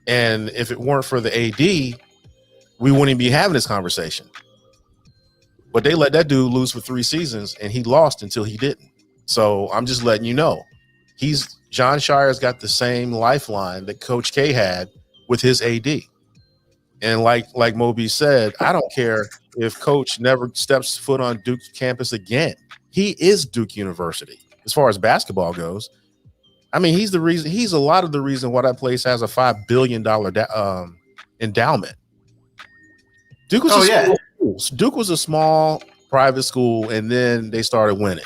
And if it weren't for the AD, we wouldn't be having this conversation. But they let that dude lose for 3 seasons, and he lost until he didn't. So I'm just letting you know. Jon Scheyer's got the same lifeline that Coach K had with his AD. And like Moby said, I don't care if Coach never steps foot on Duke's campus again. He is Duke University as far as basketball goes. I mean, he's a lot of the reason why that place has a $5 billion endowment. Duke was Duke was a small private school, and then they started winning.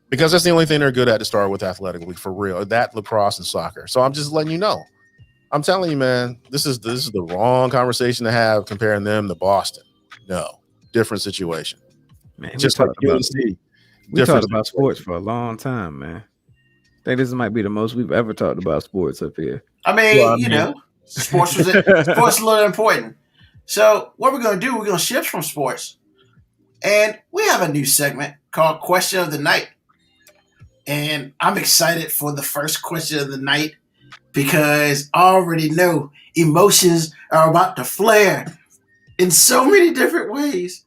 Because that's the only thing they're good at to start with athletically, for real. That, lacrosse, and soccer. So I'm just letting you know. I'm telling you, man, this is the wrong conversation to have comparing them to Boston. No, different situation.
Man,
just like UNC.
We talked about sports for a long time, man. I think this might be the most we've ever talked about sports up here.
I mean, you know, sports is a little important. So what we're going to do, we're going to shift from sports. And we have a new segment called Question of the Night. And I'm excited for the first question of the night because I already know emotions are about to flare in so many different ways.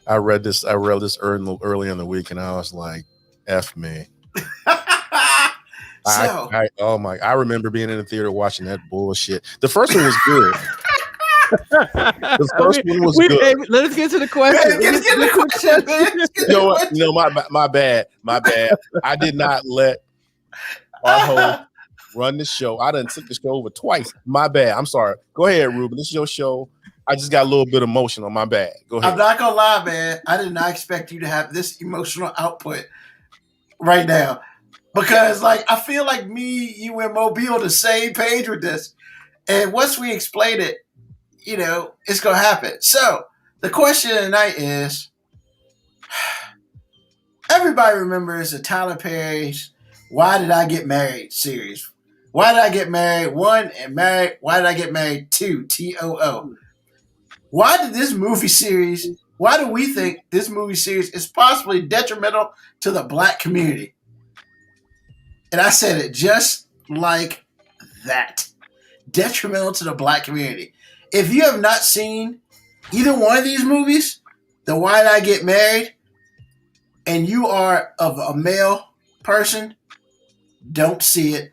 I read this early in the week, and I was like, F me. I remember being in the theater watching that bullshit. The first one was good. The first one was good.
Hey, let us get to the question.
Let's get to the question.
No, my bad. I did not let our host Run the show. I done took the show over twice. My bad. I'm sorry. Go ahead, Ruben. This is your show. I just got a little bit emotional. My bad. Go ahead.
I'm not gonna lie, man. I did not expect you to have this emotional output right now, because like I feel like me, you, and Moby on the same page with this. And once we explain it, you know, it's gonna happen. So the question tonight is: everybody remembers the Tyler Perry's "Why Did I Get Married" series. Why did I get married? One, and married. Why did I get married? Two, TOO. Why did this movie series? Why do we think this movie series is possibly detrimental to the black community? And I said it just like that. Detrimental to the black community. If you have not seen either one of these movies, the Why Did I Get Married, and you are of a male person, don't see it.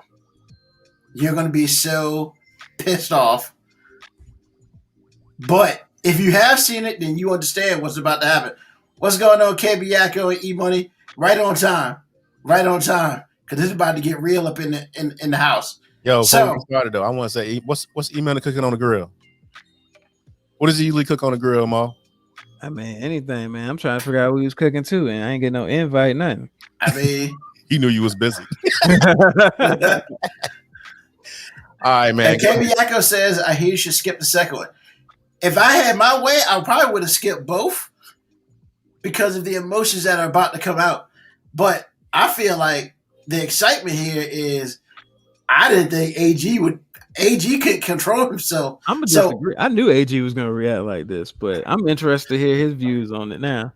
You're going to be so pissed off. But if you have seen it, then you understand what's about to happen. What's going on, KB Yakko and E Money? Right on time. Right on time. Because it's about to get real up in the house.
Yo, before we started though, I want to say, what's E-Man cooking on the grill? What does he usually cook on the grill, Ma?
I mean, anything, man. I'm trying to figure out what he was cooking too, and I ain't getting no invite, nothing.
I mean,
he knew you was busy. All right, man.
And KB Yakko says, I hear you should skip the second one. If I had my way, I probably would have skipped both because of the emotions that are about to come out. But I feel like the excitement here is I didn't think AG could control himself.
I'm gonna disagree. I knew AG was gonna react like this, but I'm interested to hear his views on it now.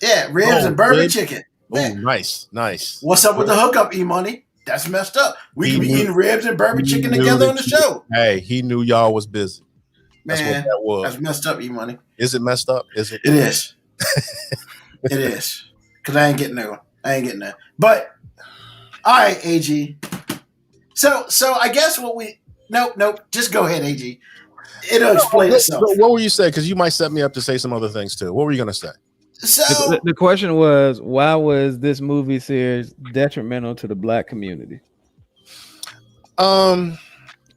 Yeah, ribs and bourbon chicken.
Oh, nice.
What's up with the hookup, E-Money? That's messed up. We can be eating ribs and bourbon chicken together on the show.
Hey, he knew y'all was busy. That's
Man,
what that was.
That's messed up, E-Money.
Is it messed up? Is it?
It is. It is. Because I ain't getting there. But, all right, AG. So I guess what we... Nope. Just go ahead, AG. It'll explain itself.
What were you saying? Because you might set me up to say some other things, too. What were you going to say?
So
the question was, why was this movie series detrimental to the black community? Or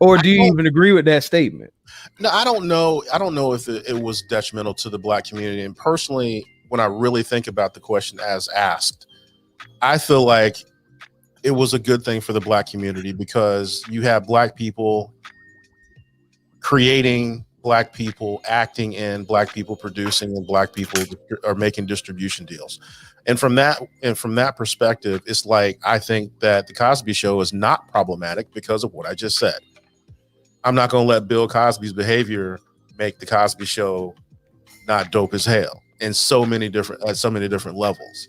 do you even agree with that statement?
No, I don't know. I don't know if it was detrimental to the black community. And personally, when I really think about the question as asked, I feel like it was a good thing for the black community because you have black people creating, black people acting in, black people producing, and black people are making distribution deals. And from that perspective, it's like I think that the Cosby Show is not problematic because of what I just said. I'm not going to let Bill Cosby's behavior make the Cosby Show not dope as hell in so many different levels.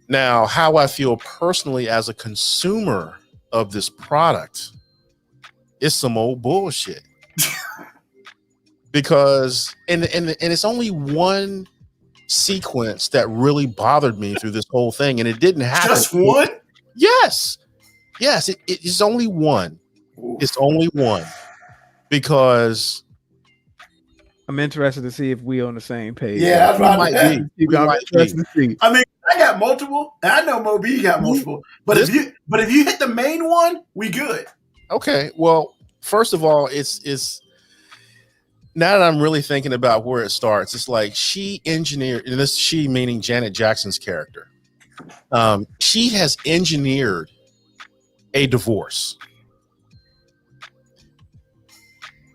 Now, how I feel personally as a consumer of this product is some old bullshit. Because and it's only one sequence that really bothered me through this whole thing, and it didn't happen.
Just one?
Yes, it's only one. It's only one because
I'm interested to see if we on the same page.
Yeah, that's
might be.
I mean, I got multiple, and I know Moby got multiple. But if you hit the main one, we good.
Okay. Well, first of all, it's now that I'm really thinking about where it starts, it's like she engineered, and this she meaning Janet Jackson's character. She has engineered a divorce.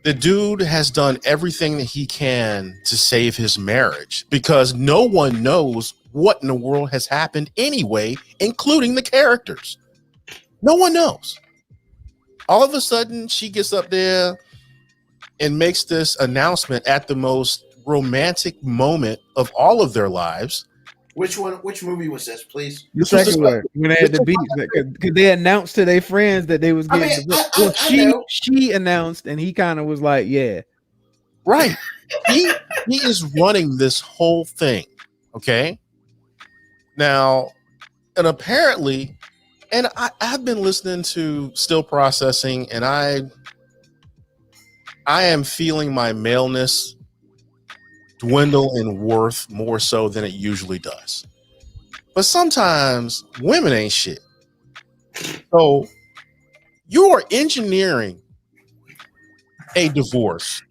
The dude has done everything that he can to save his marriage because no one knows what in the world has happened anyway, including the characters. No one knows. All of a sudden, she gets up there and makes this announcement at the most romantic moment of all of their lives.
Which one? Which movie was this, please?
The second one, when they had the beat, because they announced to their friends that they was getting. She announced, and he kind of was like, "Yeah,
right." he is running this whole thing. Okay. Now, and apparently, and I've been listening to Still Processing, and I am feeling my maleness dwindle in worth more so than it usually does. But sometimes women ain't shit. So You are engineering a divorce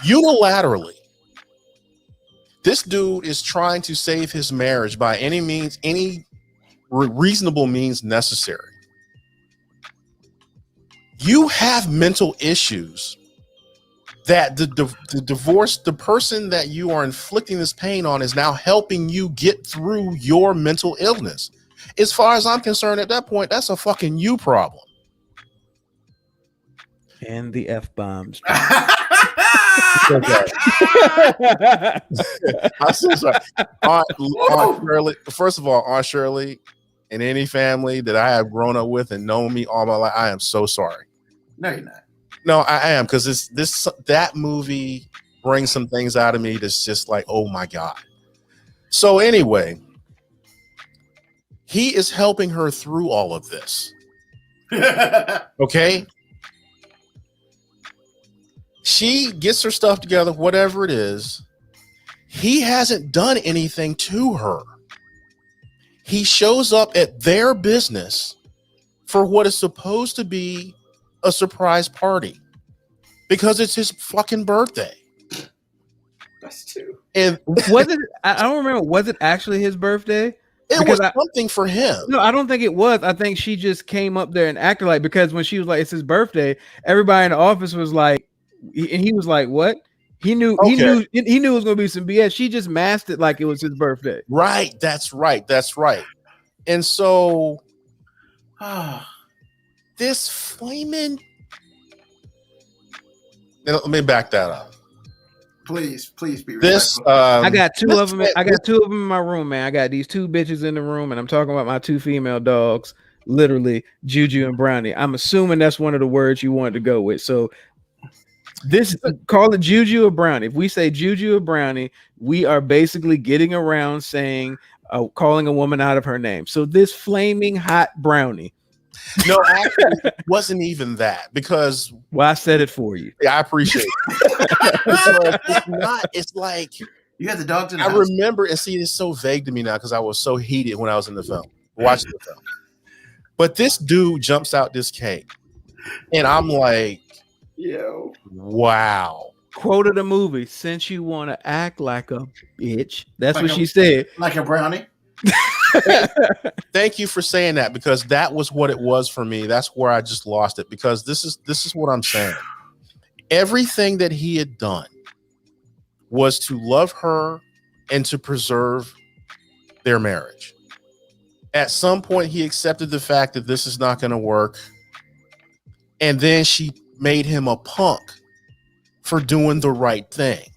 unilaterally. This dude is trying to save his marriage by any means, any reasonable means necessary. You have mental issues that the divorce, the person that you are inflicting this pain on is now helping you get through your mental illness. As far as I'm concerned, at that point, that's a fucking you problem.
And the F-bombs.
I'm so sorry. Aunt Shirley, first of all, Aunt Shirley, in any family that I have grown up with and known me all my life, I am so sorry.
No, you're not.
No, I am, because that movie brings some things out of me that's just like, oh my God. So anyway, he is helping her through all of this. Okay? She gets her stuff together, whatever it is. He hasn't done anything to her. He shows up at their business for what is supposed to be a surprise party because it's his fucking birthday.
That's two.
And
Was it? I don't remember. Was it actually his birthday?
it was something for him.
No, I don't think it was. I think she just came up there and acted like, because when she was like, it's his birthday, everybody in the office was like, and he was like, what? He knew it was gonna be some BS. She just masked it like it was his birthday.
Right. That's right. And so this flaming. Let me back that up.
Please be
this.
I got two of them. I got two of them in my room, man. I got these two bitches in the room, and I'm talking about my two female dogs, literally Juju and Brownie. I'm assuming that's one of the words you wanted to go with. So this, call it Juju or Brownie. If we say Juju or Brownie, we are basically getting around saying, calling a woman out of her name. So this flaming hot Brownie.
No, actually, it wasn't even that, because
I said it for you.
Yeah, I appreciate it. It's not. It's like
you got the dogs in the
I
house.
remember, and see, it's so vague to me now because I was so heated when I was in the film, watching the film. But this dude jumps out this cake, and I'm like,
yo,
wow.
Quote of the movie: "Since you want to act like a bitch," that's
like
what she said.
Like a brownie.
Thank you for saying that, because that was what it was for me. That's where I just lost it, because this is what I'm saying. Everything that he had done was to love her and to preserve their marriage. At some point, he accepted the fact that this is not going to work. And then she made him a punk for doing the right thing,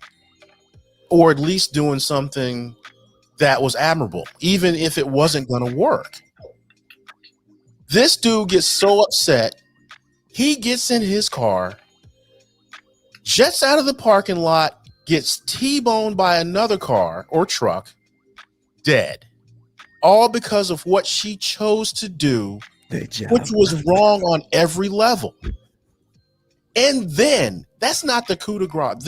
or at least doing something that was admirable, even if it wasn't going to work. This dude gets so upset, he gets in his car, jets out of the parking lot, gets T-boned by another car or truck, dead. All because of what she chose to do, which was wrong on every level. And then, that's not the coup de grace.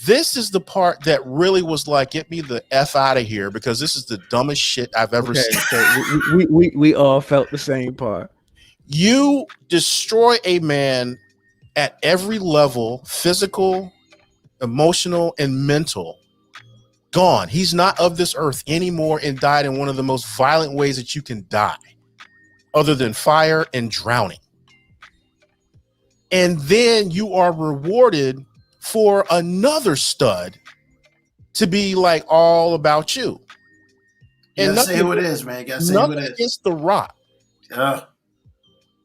This is the part that really was like, get me the F out of here, because this is the dumbest shit I've ever seen.
So we all felt the same part.
You destroy a man at every level, physical, emotional, and mental. Gone. He's not of this earth anymore, and died in one of the most violent ways that you can die, other than fire and drowning. And then you are rewarded for another stud to be like all about you.
And say who it is, man. You gotta say who it is.
Against The Rock.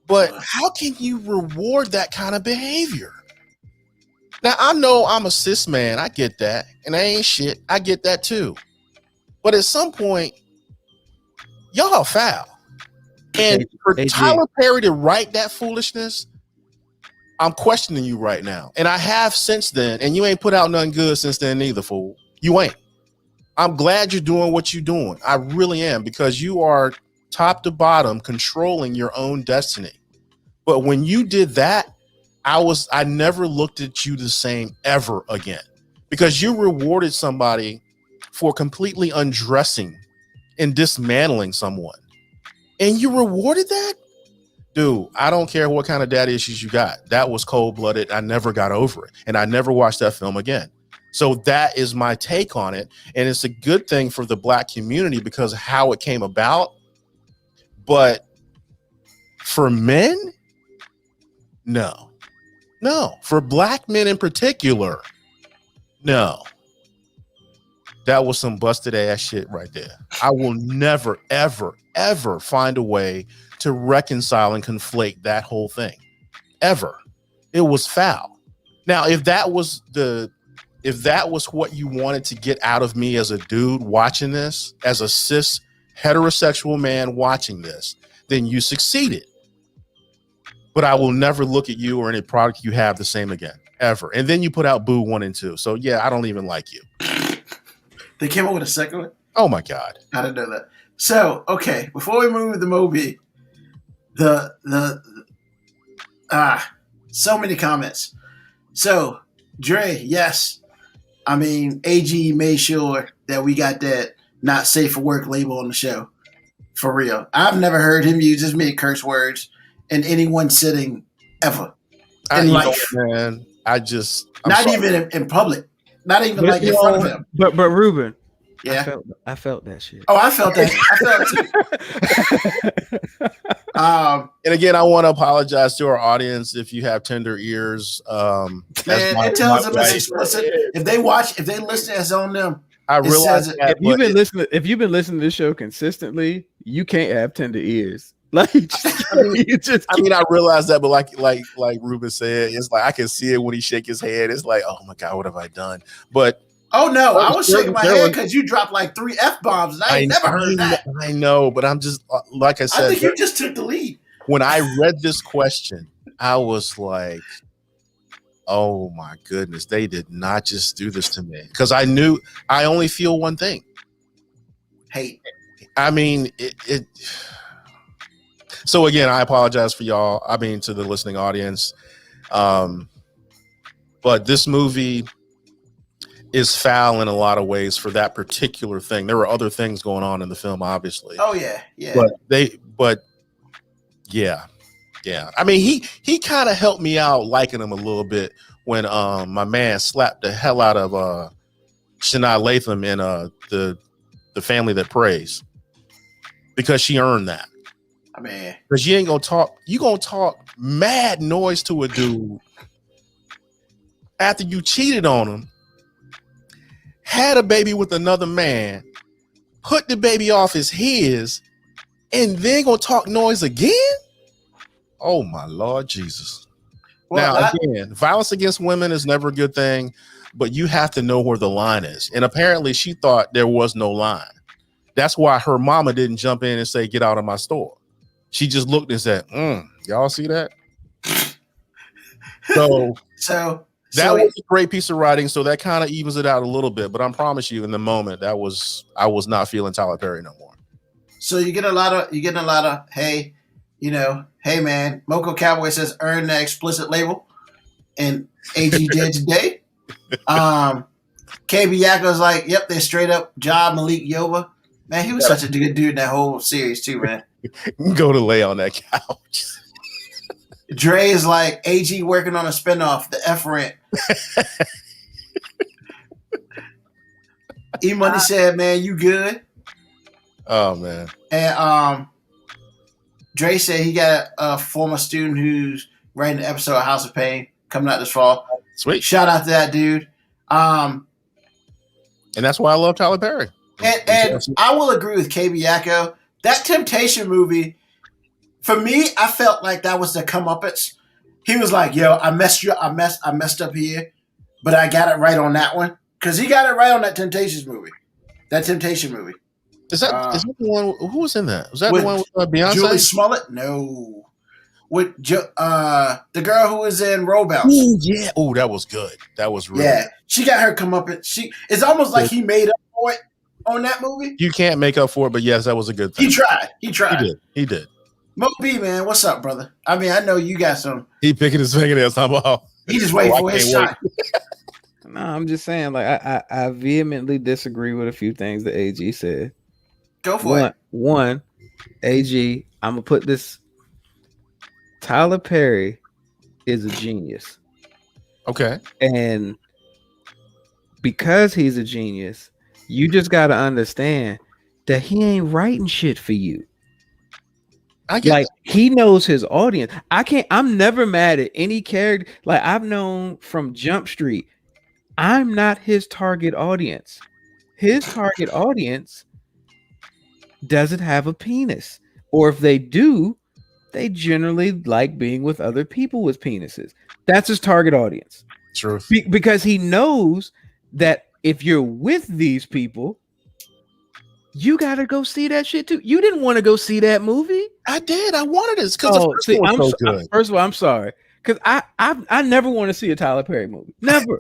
But how can you reward that kind of behavior? Now, I know I'm a cis man. I get that. And I ain't shit. I get that too. But at some point, y'all foul. And for Tyler Perry to write that foolishness, I'm questioning you right now. And I have since then, and you ain't put out nothing good since then either, fool. You ain't. I'm glad you're doing what you're doing. I really am, because you are top to bottom controlling your own destiny. But when you did that, I never looked at you the same ever again, because you rewarded somebody for completely undressing and dismantling someone. and you rewarded that? Dude, I don't care what kind of dad issues you got. That was cold-blooded. I never got over it. And I never watched that film again. So that is my take on it. And it's a good thing for the Black community because of how it came about. But for men, no. No. For Black men in particular, no. That was some busted ass shit right there. I will never, ever, ever find a way to reconcile and conflate that whole thing. Ever. It was foul. Now, if that was what you wanted to get out of me as a dude watching this, as a cis heterosexual man watching this, then you succeeded. But I will never look at you or any product you have the same again, ever. And then you put out Boo 1 and 2. So yeah, I don't even like you.
They came up with a second one?
Oh my God.
I didn't know that. So, okay, before we move to the movie, so many comments. So, Dre, yes. I mean, AG made sure that we got that not safe for work label on the show. For real. I've never heard him use as many curse words in any one sitting ever in life.
Man, I'm
not
sorry.
even in public. Not even like in front of him.
But Ruben,
yeah,
I felt that shit.
Oh, I felt that. I felt it too.
And again, I want to apologize to our audience if you have tender ears.
Man, it tells them it's explicit. If they listen, it's on them.
I realize
that, if you've been listening to this show consistently, you can't have tender ears. Like
I realize that, but like Ruben said, it's like I can see it when he shake his head. It's like, oh my God, what have I done? But
oh no, I was shaking my head because you dropped like 3 F-bombs, and I ain't never heard that.
I know, but I'm just like I said.
I think you just took the lead.
When I read this question, I was like, oh my goodness, they did not just do this to me. Because I knew I only feel one thing.
Hate.
I mean, it so again, I apologize for y'all. I mean, to the listening audience. But this movie is foul in a lot of ways for that particular thing. There were other things going on in the film, obviously.
Oh yeah, yeah.
But yeah. I mean, he kind of helped me out liking him a little bit when my man slapped the hell out of Shania Latham in the Family That Prays, because she earned that.
I mean,
because you ain't gonna talk. You gonna talk mad noise to a dude after you cheated on him, had a baby with another man, put the baby off as his, and then gonna talk noise again? Oh my Lord Jesus. Well, now, again, violence against women is never a good thing, but you have to know where the line is. And apparently she thought there was no line. That's why her mama didn't jump in and say, get out of my store. She just looked and said, y'all see that? So that was a great piece of writing. So that kind of evens it out a little bit. But I promise you, in the moment, I was not feeling Tyler Perry no more.
So you're getting a lot of, hey, hey man, Moco Cowboy says earn the explicit label, and AG did today. KB Yakko's like, yep, they straight up job Malik Yoba. Man, he was such a good dude in that whole series too, man.
Go to lay on that couch.
Dre is like, AG working on a spinoff, The F Rent. E-Money said, man, you good?
Oh, man.
And Dre said he got a former student who's writing an episode of House of Pain coming out this fall.
Sweet.
Shout out to that dude.
And that's why I love Tyler Perry.
And I will agree with KB Yakko. That Temptation movie, for me, I felt like that was the comeuppance. He was like, yo, I messed up here, but I got it right on that one. Because he got it right on that Temptation movie.
Is that the one? Who was in that? Was that the one with Beyonce?
Julie Smollett? No. With the girl who was in Roadhouse.
Ooh, yeah. Oh, that was good. That was really good.
She got her comeuppance. It's almost like he made up for it on that movie.
You can't make up for it, but yes, that was a good thing.
He tried.
He did.
Mo B, man, what's up, brother? I mean, I know you got some.
He picking his fingernails.
He just waiting for his shot.
No, I'm just saying, like, I vehemently disagree with a few things that AG said.
Go for it.
One, AG, I'm gonna put this. Tyler Perry is a genius,
Okay.
and because he's a genius, you just got to understand that he ain't writing shit for you.
I get
Like he knows his audience. I'm never mad at any character. Like I've known from Jump Street, I'm not his target audience. His target audience doesn't have a penis. Or if they do, they generally like being with other people with penises. That's his target audience.
truth.
Because he knows that if you're with these people, you got to go see that shit too. You didn't want to go see that movie.
I did. I wanted this because the first one was so good.
First of all, I'm sorry. Because I never want to see a Tyler Perry movie. Never.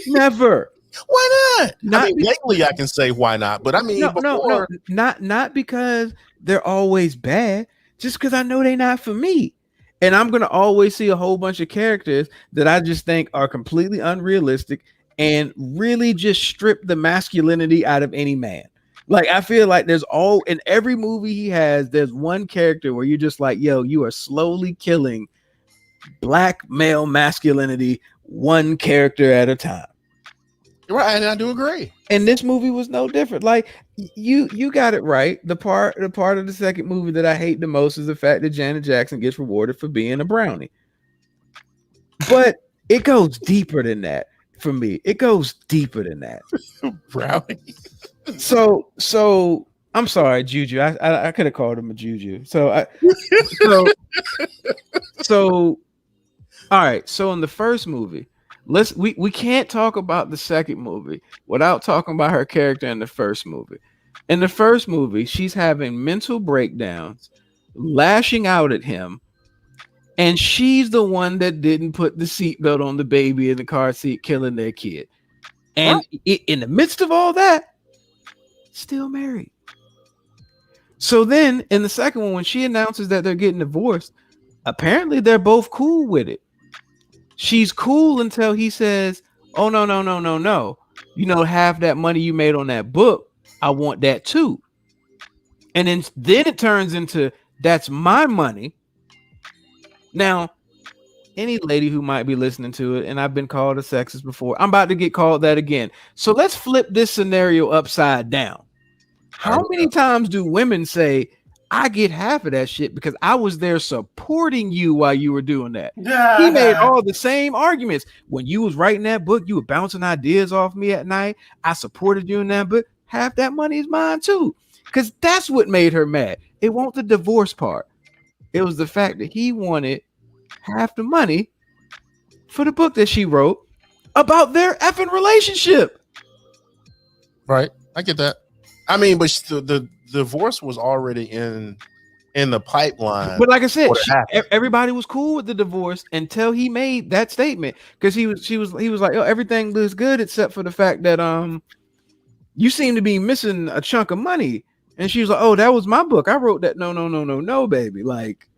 Never.
Why not?
Not
I mean, lately I can say why not, but I mean,
no, not because they're always bad. Just because I know they're not for me, and I'm gonna always see a whole bunch of characters that I just think are completely unrealistic and really just strip the masculinity out of any man. Like I feel like there's all in every movie he has, there's one character where you're just like, yo, you are slowly killing black male masculinity one character at a time.
Right, and I do agree.
And this movie was no different. Like you got it right. The part of the second movie that I hate the most is the fact that Janet Jackson gets rewarded for being a brownie. But it goes deeper than that for me. It goes deeper than that.
Brownie.
So I'm sorry, Juju. I could have called him a Juju. So all right. So in the first movie, we can't talk about the second movie without talking about her character in the first movie. In the first movie, she's having mental breakdowns, lashing out at him, and she's the one that didn't put the seatbelt on the baby in the car seat, killing their kid. And in the midst of all that, still married. So then in the second one, when she announces that they're getting divorced, apparently they're both cool with it. She's cool until he says, oh, no. You know, half that money you made on that book, I want that too. And then it turns into, that's my money. Now, any lady who might be listening to it, and I've been called a sexist before, I'm about to get called that again. So let's flip this scenario upside down. How many times do women say, I get half of that shit because I was there supporting you while you were doing that? He made all the same arguments. When you was writing that book, you were bouncing ideas off me at night. I supported you in that book. Half that money is mine too. Because that's what made her mad. It wasn't the divorce part. It was the fact that he wanted half the money for the book that she wrote about their effing relationship.
Right. I get that. I mean, but the divorce was already in the pipeline.
But like I said, everybody was cool with the divorce until he made that statement, because he was like, oh, everything looks good except for the fact that you seem to be missing a chunk of money. And she was like, oh, that was my book. I wrote that. No, baby. Like,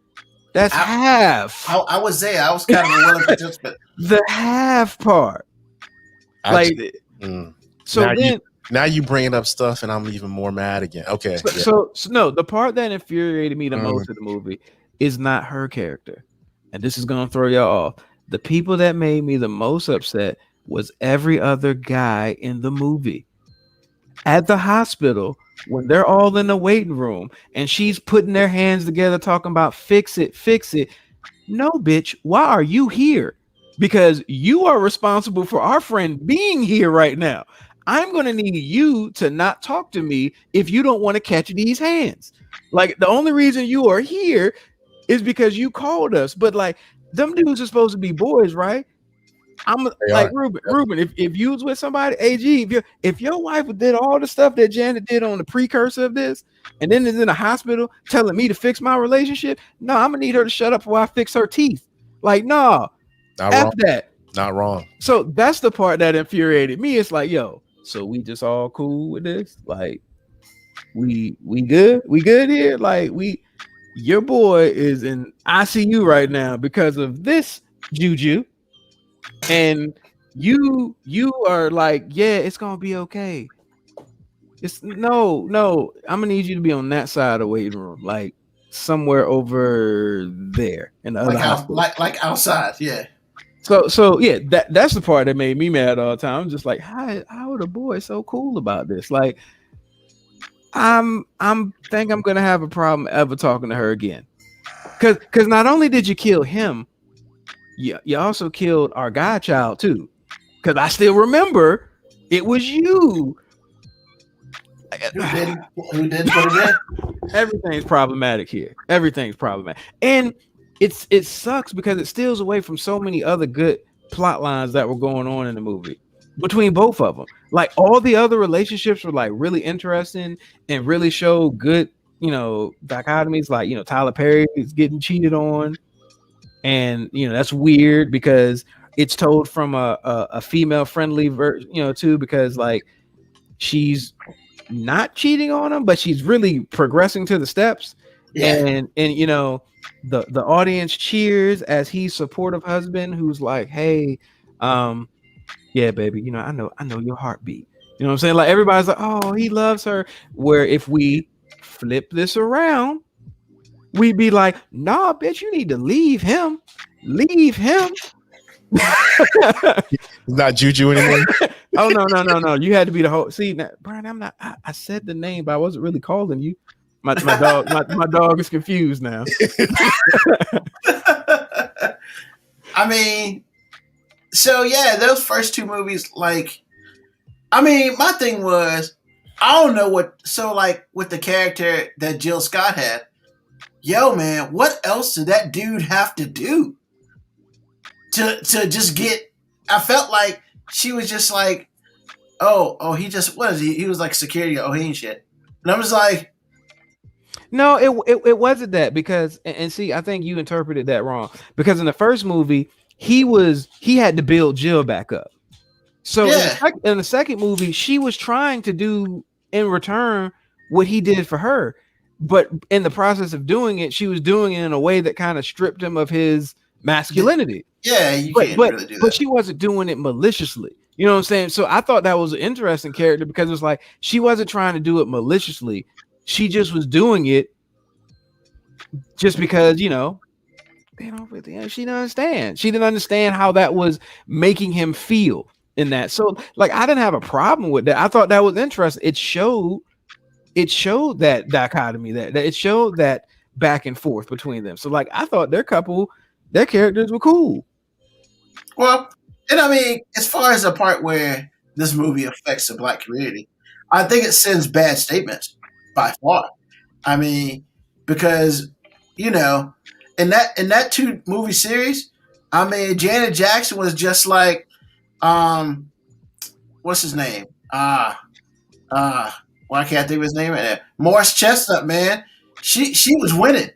that's half.
I was there. I was kind of a willing participant.
The half part. So
now you bringing up stuff, and I'm even more mad again. Okay.
So no, the part that infuriated me the most of the movie is not her character, and this is gonna throw y'all off. The people that made me the most upset was every other guy in the movie. At the hospital, when they're all in the waiting room and she's putting their hands together talking about fix it. No, bitch, why are you here? Because you are responsible for our friend being here right now. I'm going to need you to not talk to me if you don't want to catch these hands. Like, the only reason you are here is because you called us. But like, them dudes are supposed to be boys, right? I'm like, Ruben, if you was with somebody, AG, if your wife did all the stuff that Janet did on the precursor of this, and then is in a hospital telling me to fix my relationship, no, I'm gonna need her to shut up while I fix her teeth. Like, no, that.
Not wrong.
So that's the part that infuriated me. It's like, yo, so we just all cool with this? Like, we good? We good here? Like, your boy is in ICU right now because of this juju. And you are like, yeah, it's gonna be okay. It's no. I'm gonna need you to be on that side of the waiting room, like somewhere over there in the other hospital.
Like outside, yeah.
So yeah, that's the part that made me mad all the time. I'm just like, how are the boys so cool about this? Like, I'm think I'm gonna have a problem ever talking to her again. Cause not only did you kill him, you also killed our godchild too. Cause I still remember it was you.
Who did put it in?
Everything's problematic here. Everything's problematic. And it sucks because it steals away from so many other good plot lines that were going on in the movie between both of them. Like all the other relationships were like really interesting and really show good, dichotomies. Like, Tyler Perry is getting cheated on. And that's weird because it's told from a female friendly version, too, because like she's not cheating on him, but she's really progressing to the steps.
Yeah.
And the audience cheers as he's supportive husband who's like, hey, yeah, baby, I know your heartbeat. You know what I'm saying? Like everybody's like, oh, he loves her. Where if we flip this around, we'd be like, nah, bitch, you need to leave him. Leave him.
It's not Juju anymore.
Oh no. You had to be the whole. See, now, Brian, I'm not. I said the name, but I wasn't really calling you. My dog. My dog is confused now.
I mean, so yeah, those first two movies, like, I mean, my thing was, I don't know what. So like with the character that Jill Scott had, yo, man, what else did that dude have to do to just get? I felt like she was just like, oh, he just was. He was like security. Oh, he ain't shit. And I was like,
no, it wasn't that because, and see, I think you interpreted that wrong because in the first movie, he had to build Jill back up. So
yeah.
in the second movie, she was trying to do in return what he did for her. But in the process of doing it, she was doing it in a way that kind of stripped him of his masculinity.
Yeah, you can't really do that.
But she wasn't doing it maliciously. You know what I'm saying? So I thought that was an interesting character because it was like she wasn't trying to do it maliciously. She just was doing it just because, they don't really, she didn't understand. She didn't understand how that was making him feel in that. So like I didn't have a problem with that. I thought that was interesting. It showed that dichotomy, that it showed that back and forth between them. So like I thought their characters were cool.
Well, and I mean, as far as the part where this movie affects the black community, I think it sends bad statements by far. I mean, because in that two movie series, I mean, Janet Jackson was just like, what's his name? Why can't I think of his name right now? Morris Chestnut, man. She was winning.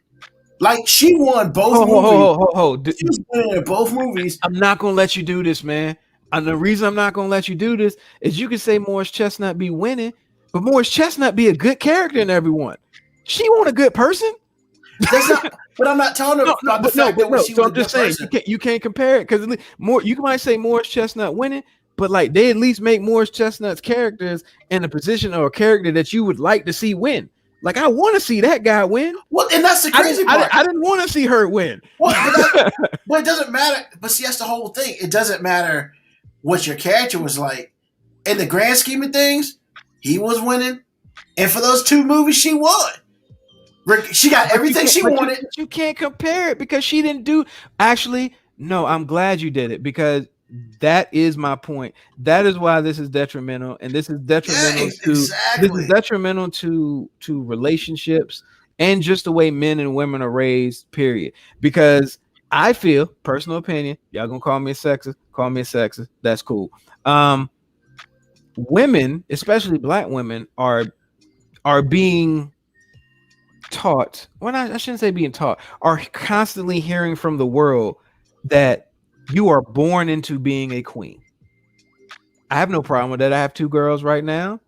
Like she won both movies. She was winning in both movies.
I'm not gonna let you do this, man. And the reason I'm not gonna let you do this is you can say Morris Chestnut be winning, but Morris Chestnut be a good character in everyone. She want a good person.
That's not. But I'm not telling her about the fact that she was
I'm just saying you can't compare it because you might say Morris Chestnut winning, but like they at least make Morris Chestnut's characters in a position or a character that you would like to see win. Like I want to see that guy win.
Well, and that's the crazy part.
I didn't want to see her win.
Well, but it doesn't matter. But see, that's the whole thing. It doesn't matter what your character was like. In the grand scheme of things, he was winning, and for those two movies, she won. She got everything she wanted.
You can't compare it because she didn't do. Actually, no. I'm glad you did it because that is my point. That is why this is detrimental, and this is detrimental This is detrimental to relationships and just the way men and women are raised. Period. Because I feel, personal opinion, y'all gonna call me a sexist. Call me a sexist. That's cool. Women, especially black women, are being taught. Well, I shouldn't say being taught. Are constantly hearing from the world that you are born into being a queen. I have no problem with that. I have two girls right now.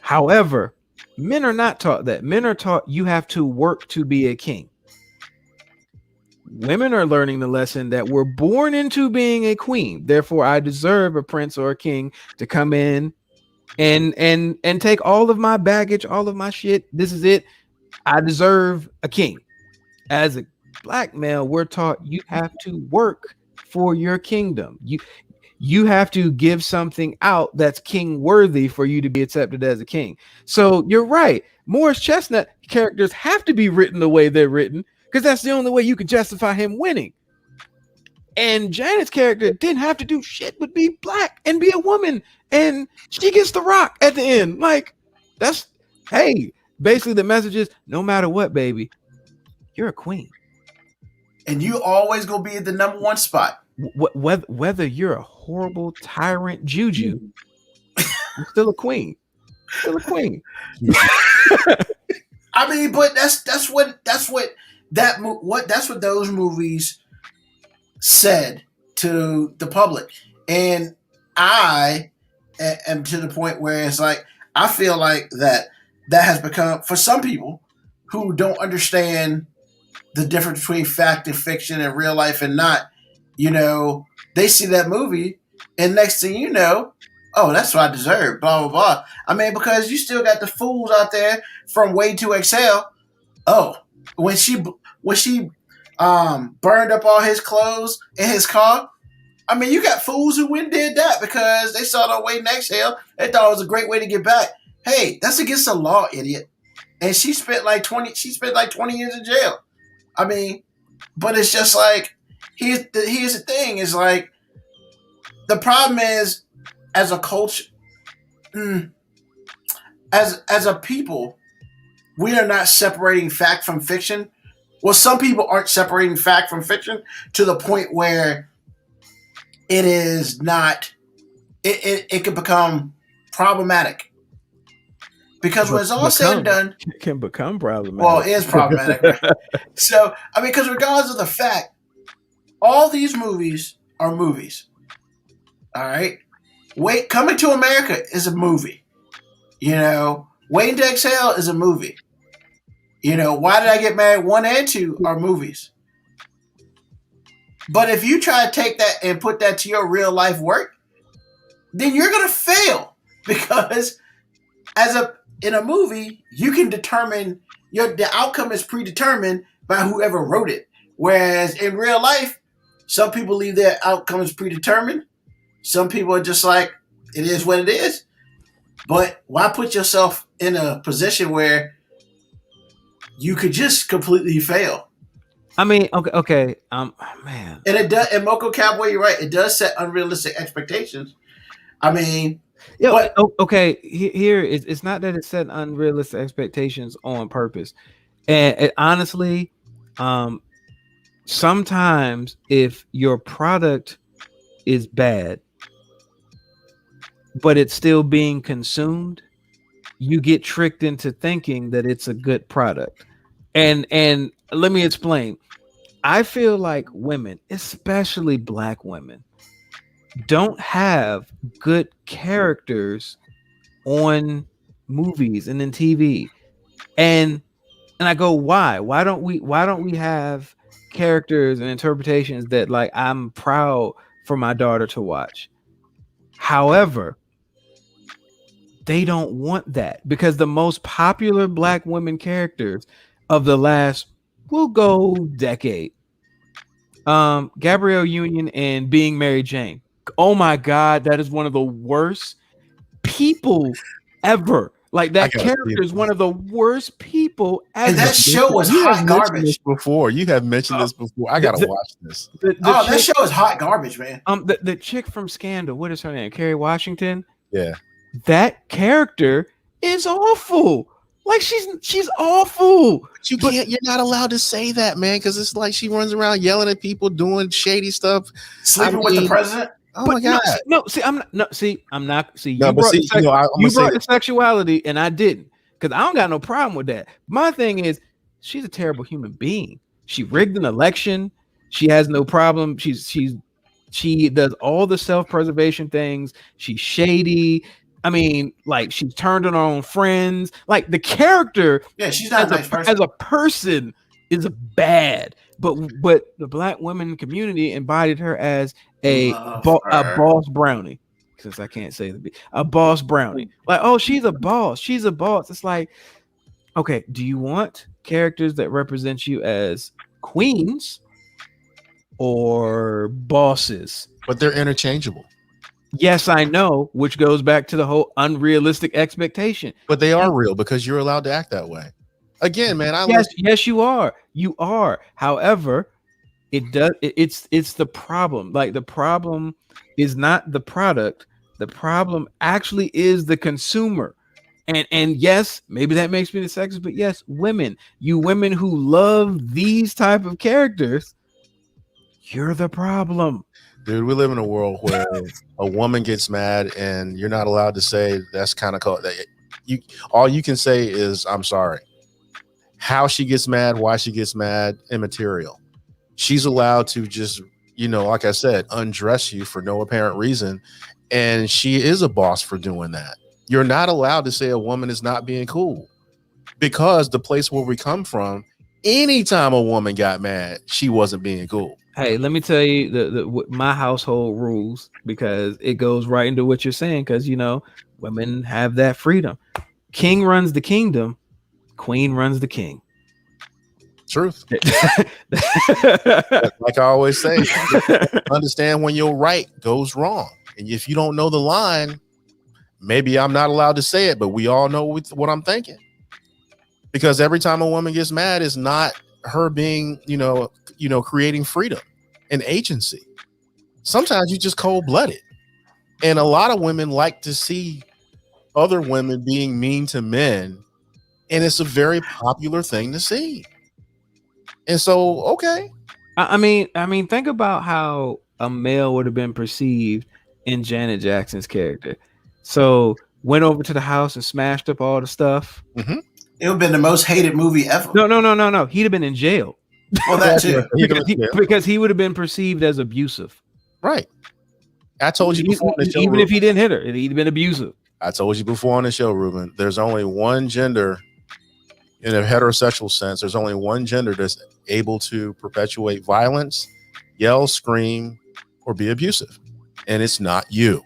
However, men are not taught that. Men are taught you have to work to be a king. Women are learning the lesson that we're born into being a queen. Therefore, I deserve a prince or a king to come in and take all of my baggage, all of my shit. This is it. I deserve a king. As a black male, we're taught you have to work for your kingdom. You have to give something out that's king worthy for you to be accepted as a king. So you're right. Morris Chestnut characters have to be written the way they're written because that's the only way you can justify him winning. And Janet's character didn't have to do shit but be black and be a woman, and she gets the rock at the end. Like, that's, hey, basically the message is no matter what, baby, you're a queen.
And you always gonna be at the number one spot.
Whether you're a horrible tyrant juju, you're still a queen. Still a queen.
I mean, but that's what those movies said to the public, and I am to the point where it's like I feel like that has become, for some people who don't understand the difference between fact and fiction and real life and not, they see that movie and next thing you know, oh, that's what I deserve, blah, blah, blah. I mean, because you still got the fools out there from Way to Exhale. Oh, when she burned up all his clothes in his car, I mean, you got fools who went and did that because they saw it on Way to Exhale. They thought it was a great way to get back. Hey, that's against the law, idiot. And she spent like 20 years in jail. I mean, but it's just like, here's the thing, is like, the problem is, as a culture, as a people, we are not separating fact from fiction. Well, some people aren't separating fact from fiction to the point where it is not, it can become problematic. Because when it's all said and done,
it can become problematic.
Well, it is problematic. Right? So, I mean, because regardless of the fact, all these movies are movies. All right? Coming to America is a movie. Waiting to Exhale is a movie. Why Did I Get Married 1 and 2 are movies. But if you try to take that and put that to your real life work, then you're going to fail. Because in a movie, you can determine the outcome is predetermined by whoever wrote it. Whereas in real life, some people leave their outcome is predetermined. Some people are just like, it is what it is. But why put yourself in a position where you could just completely fail?
I mean, okay, man.
And it does. And Moco Cowboy, you're right. It does set unrealistic expectations. I mean,
okay. Here, it's not that it set unrealistic expectations on purpose. And honestly, sometimes if your product is bad, but it's still being consumed, you get tricked into thinking that it's a good product. And let me explain. I feel like women, especially black women, don't have good characters on movies and in TV. And I go, why? Why don't we have characters and interpretations that like I'm proud for my daughter to watch? However, they don't want that because the most popular black women characters of the last, we'll go decade, Gabrielle Union and Being Mary Jane. Oh my God, that is one of the worst people ever. Like that character is one of the worst people ever.
And that show was hot garbage.
You have mentioned this before. I gotta watch this.
That show is hot garbage, man.
The chick from Scandal, what is her name? Kerry Washington.
Yeah,
that character is awful. Like she's awful.
But you're not allowed to say that, man, because it's like she runs around yelling at people, doing shady stuff,
sleeping with the president.
Oh my God!
I'm not. You brought the sexuality, and I didn't, because I don't got no problem with that. My thing is, she's a terrible human being. She rigged an election. She has no problem. She does all the self-preservation things. She's shady. I mean, like she's turned on her own friends. Like the character,
she's not
as a person is bad. But the black women community embodied her as a boss brownie. since I can't say the B, a boss brownie. Like, oh, she's a boss. She's a boss. It's like, okay, do you want characters that represent you as queens or bosses?
But they're interchangeable.
Yes, I know, which goes back to the whole unrealistic expectation.
But they are real because you're allowed to act that way. Again, man,
Yes, you are. You are. However, it's the problem. Like, the problem is not the product. The problem actually is the consumer. And yes, maybe that makes me the sexist, but yes, women who love these type of characters, you're the problem.
Dude, we live in a world where a woman gets mad and you're not allowed to say that's kind of called that. All you can say is I'm sorry. How she gets mad, why she gets mad, immaterial. She's allowed to just, like I said, undress you for no apparent reason. And she is a boss for doing that. You're not allowed to say a woman is not being cool, because the place where we come from, anytime a woman got mad, she wasn't being cool.
Hey, let me tell you my household rules, because it goes right into what you're saying. Because women have that freedom. King runs the kingdom, queen runs the king.
Truth. Like I always say, understand when your right goes wrong, and if you don't know the line, maybe I'm not allowed to say it, but we all know what I'm thinking. Because every time a woman gets mad, it's not her being, creating freedom and agency. Sometimes you just cold-blooded. And a lot of women like to see other women being mean to men. And it's a very popular thing to see. And so, okay.
I mean, think about how a male would have been perceived in Janet Jackson's character. So went over to the house and smashed up all the stuff.
Mm-hmm. It would have been the most hated movie ever.
No. He'd have been in jail.
Well, that too.
because he would have been perceived as abusive.
Right. I told you before on the show,
even if he didn't hit her, he'd have been abusive.
I told you before on the show, Ruben, there's only one gender in a heterosexual sense. There's only one gender that's able to perpetuate violence, yell, scream, or be abusive. And it's not you.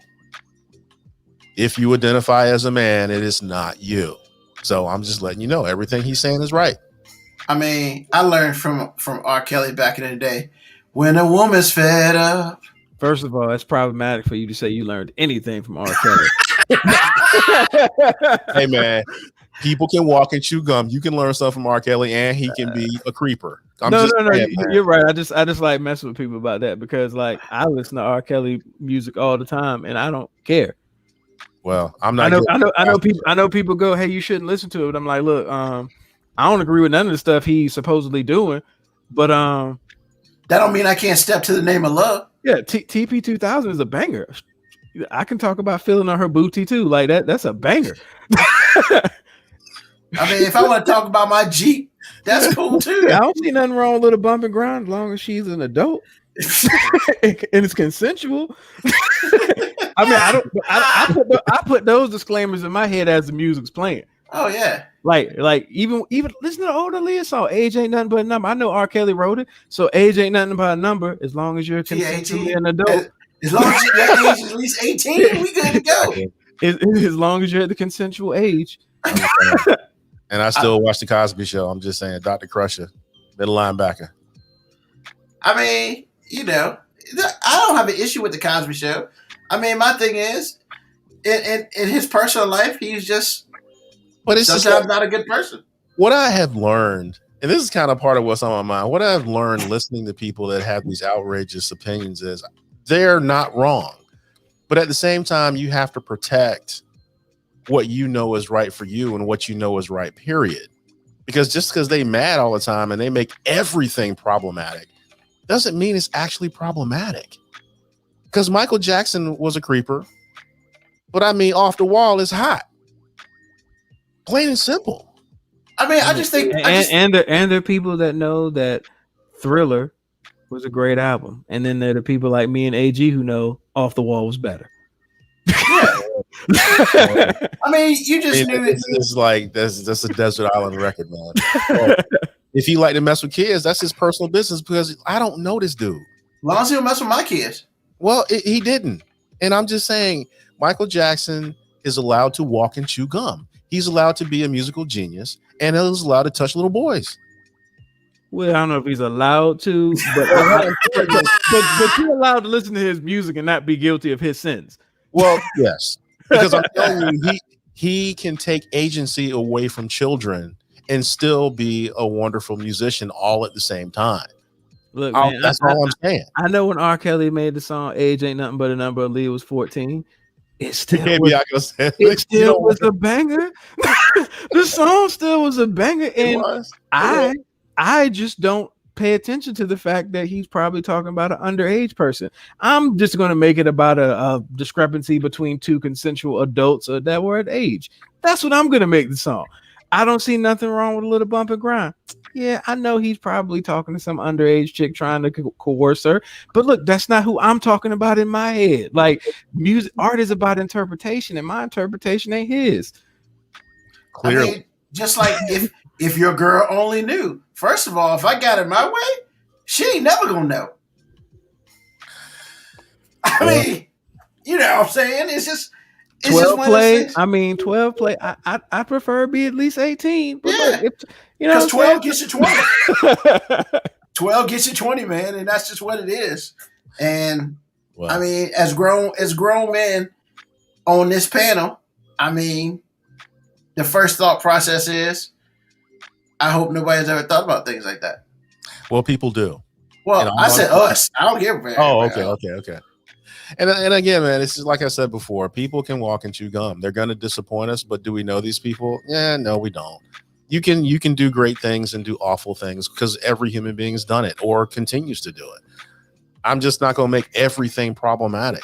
If you identify as a man, it is not you. So I'm just letting you know everything he's saying is right.
I mean, I learned from R. Kelly back in the day. When a woman's fed up.
First of all, it's problematic for you to say you learned anything from R. Kelly.
Hey, man, people can walk and chew gum. You can learn stuff from R. Kelly, and he can be a creeper.
No, you're right. I just like messing with people about that, because like I listen to R. Kelly music all the time, and I don't care.
Well, I'm not.
I know people go, "Hey, you shouldn't listen to it." But I'm like, look, I don't agree with none of the stuff he's supposedly doing, but
that don't mean I can't step to the name of love.
Yeah, TP2000 is a banger. I can talk about feeling on her booty too. Like that's a banger.
I mean, if I want to talk about my Jeep, that's cool too.
I don't see nothing wrong with a little bump and grind as long as she's an adult and it's consensual. I mean, I put those disclaimers in my head as the music's playing.
Oh yeah.
Like even listen to the older Aaliyah song, "Age Ain't Nothing But a Number." I know R. Kelly wrote it, so age ain't nothing but a number as long as you're consensually an adult.
As long as your age is at least 18, we good to go.
As long as you're at the consensual age.
And I still watch the Cosby Show. I'm just saying, Dr. Crusher, middle linebacker.
I mean, I don't have an issue with the Cosby Show. I mean, my thing is, in his personal life, he's just sometimes not a good person.
What I have learned, and this is kind of part of what's on my mind, what I've learned listening to people that have these outrageous opinions is they're not wrong. But at the same time, you have to protect what you know is right for you and what you know is right, period. Because just because they mad all the time and they make everything problematic doesn't mean it's actually problematic. Because Michael Jackson was a creeper, but I mean, Off the Wall is hot. Plain and simple.
I mean, I just think,
and there are people that know that Thriller was a great album, and then there are the people like me and AG who know Off the Wall was better.
Yeah. I mean, you just knew it.
It's like that's a desert island record, man. So, if he like to mess with kids, that's his personal business, because I don't know this dude.
As long as he don't mess with my kids.
Well, he didn't. And I'm just saying, Michael Jackson is allowed to walk and chew gum. He's allowed to be a musical genius, and he's allowed to touch little boys.
Well, I don't know if he's allowed to, but you're allowed to listen to his music and not be guilty of his sins.
Well, yes, because I'm telling you, he can take agency away from children and still be a wonderful musician all at the same time.
Look, man,
that's all I'm saying.
I know when R. Kelly made the song "Age Ain't Nothing But a Number," Aaliyah was 14. It still was a banger. The song still was a banger, and I just don't pay attention to the fact that he's probably talking about an underage person. I'm just going to make it about a discrepancy between two consensual adults that were at age. That's what I'm going to make the song. I don't see nothing wrong with a little bump and grind. Yeah, I know he's probably talking to some underage chick trying to coerce her, but look, that's not who I'm talking about in my head. Like, music, art is about interpretation, and my interpretation ain't his.
Clearly.
I mean, just like if your girl only knew. First of all, if I got it my way, she ain't never gonna know. I mean, you know what I'm saying? It's just
12 play. I mean, 12 play. I prefer be at least 18. But
yeah,
look, you know,
12 gets you 20. 12 gets you 20, man, and that's just what it is. And well, I mean, as grown men on this panel, I mean, the first thought process is, I hope nobody's ever thought about things like that.
Well, people do.
Well, I said us. I don't give a damn.
Oh, okay. And again, man, it's just like I said before. People can walk and chew gum. They're going to disappoint us, but do we know these people? Yeah, no, we don't. You can do great things and do awful things because every human being has done it or continues to do it. I'm just not going to make everything problematic.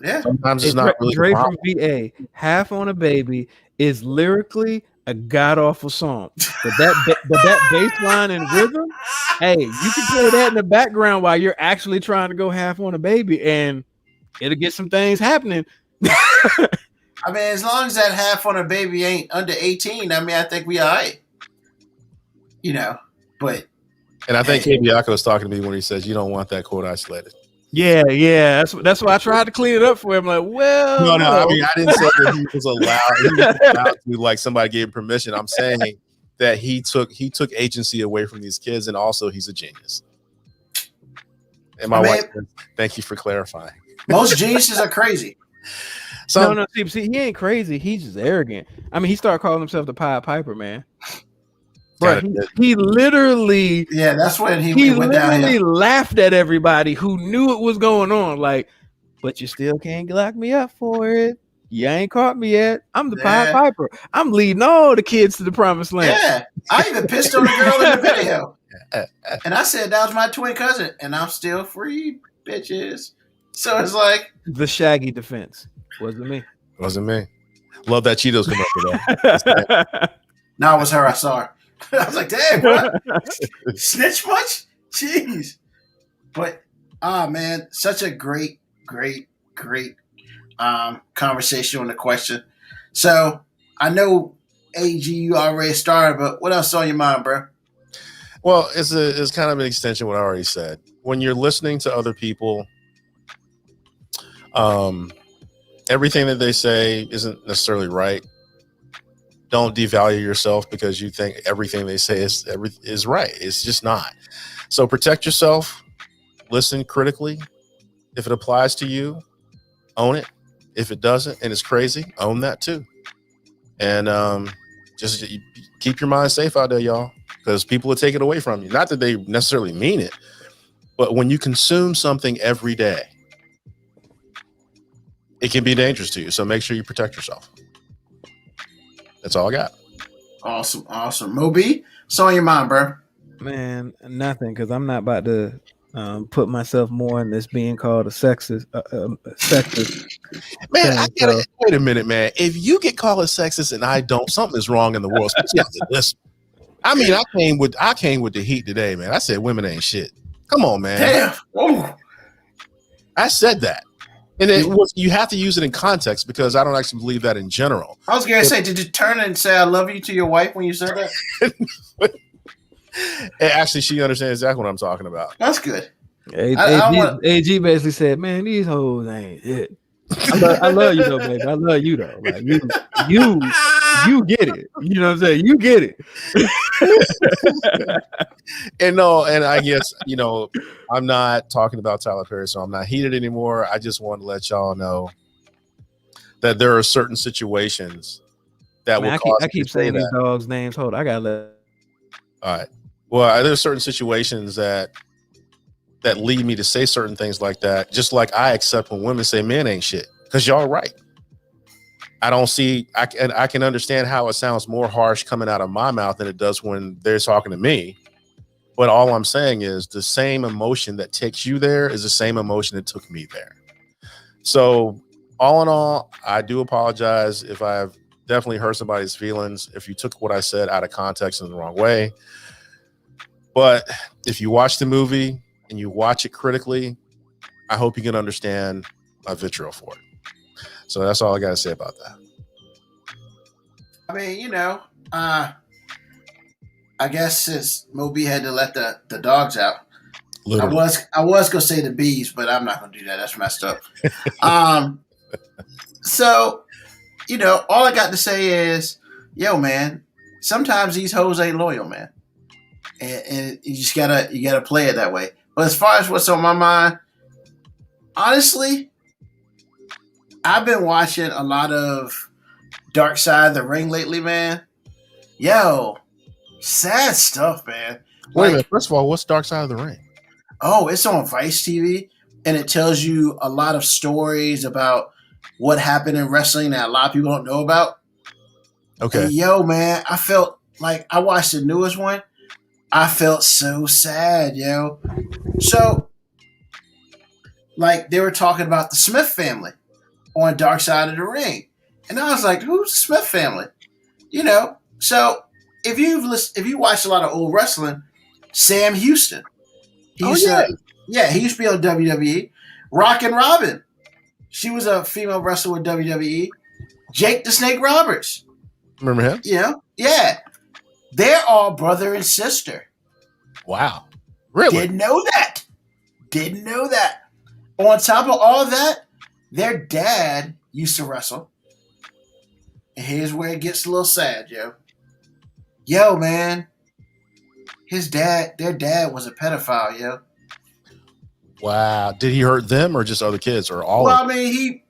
Yeah,
sometimes it's not really.
Dre from VA, "Half on a Baby" is lyrically a god awful song, but that bass line and rhythm, hey, you can play that in the background while you're actually trying to go half on a baby, and it'll get some things happening.
I mean, as long as that half on a baby ain't under 18, I mean, I think we all right. You know, but
and I think Kebiaka was talking to me when he says you don't want that quote isolated.
Yeah. That's why I tried to clean it up for him. Like, well,
no. I mean, I didn't say that he was allowed to, like somebody gave him permission. I'm saying that he took agency away from these kids, and also he's a genius. And my wife said, thank you for clarifying.
Most geniuses are crazy.
No. See, he ain't crazy. He's just arrogant. I mean, he started calling himself the Pied Piper, man. Bro, he literally,
that's when he went down.
He laughed at everybody who knew it was going on. Like, but you still can't lock me up for it. You ain't caught me yet. I'm the Pied Piper. I'm leading all the kids to the promised land.
Yeah, I even pissed on the girl in the video, and I said that was my twin cousin, and I'm still free, bitches. So it's like
the Shaggy defense. Wasn't me.
Love that Cheetos come up with that.
No, it was her. I saw her. I was like, damn, bro. Snitch much? Jeez. But, man, such a great conversation on the question. So, I know, AG, you already started, but what else on your mind, bro?
Well, it's kind of an extension of what I already said. When you're listening to other people, everything that they say isn't necessarily right. Don't devalue yourself because you think everything they say is right. It's just not. So protect yourself. Listen critically. If it applies to you, own it. If it doesn't and it's crazy, own that too. And just keep your mind safe out there, y'all, because people will take it away from you. Not that they necessarily mean it, but when you consume something every day, it can be dangerous to you. So make sure you protect yourself. That's all I got.
Awesome. Moby, what's on your mind, bro?
Man, nothing, because I'm not about to put myself more in this being called a sexist.
Man, wait a minute, man. If you get called a sexist and I don't, something is wrong in the world. Listen, I mean, I came with the heat today, man. I said women ain't shit. Come on, man.
Damn. Oh.
I said that. And you have to use it in context because I don't actually believe that in general.
I was going to say, did you turn and say I love you to your wife when you said that?
Actually, she understands exactly what I'm talking about.
That's good.
AG basically said, man, these hoes ain't it. I love you though, baby. I love you though. Like you get it. You know what I'm saying? You get it.
And no, and I guess, I'm not talking about Tyler Perry, so I'm not heated anymore. I just want to let y'all know that there are certain situations that will cause
I
me
keep
to say
saying these
that.
dogs' names. Hold on, I gotta let.
All right. Well, there's certain situations that lead me to say certain things like that. Just like I accept when women say men ain't shit, because y'all right. I don't see. I can understand how it sounds more harsh coming out of my mouth than it does when they're talking to me. But all I'm saying is the same emotion that takes you there is the same emotion that took me there. So all in all, I do apologize if I've definitely hurt somebody's feelings, if you took what I said out of context in the wrong way. But if you watch the movie and you watch it critically, I hope you can understand my vitriol for it. So that's all I got to say about that.
I mean, I guess since Moby had to let the dogs out,
Literally.
I was gonna say the bees, but I'm not gonna do that. That's messed up. So all I got to say is, yo, man, sometimes these hoes ain't loyal, man, and you just gotta play it that way. But as far as what's on my mind, honestly, I've been watching a lot of Dark Side of the Ring lately, man. Yo, sad stuff, man.
Wait a minute. First of all, what's Dark Side of the Ring?
Oh, it's on Vice TV, and it tells you a lot of stories about what happened in wrestling that a lot of people don't know about.
Okay.
And yo, man, I felt like I watched the newest one. I felt so sad, yo. So, like, they were talking about the Smith family on Dark Side of the Ring, and I was like, "Who's the Smith family?" So if you watch a lot of old wrestling, Sam Houston, he used to be on WWE. Rockin' Robin, she was a female wrestler with WWE. Jake the Snake Roberts,
remember him?
Yeah, they're all brother and sister.
Wow, really?
Didn't know that. On top of all that, their dad used to wrestle. And here's where it gets a little sad, yo. Yo, man. Their dad was a pedophile, yo.
Wow. Did he hurt them or just other kids or all
Well,
of them?
they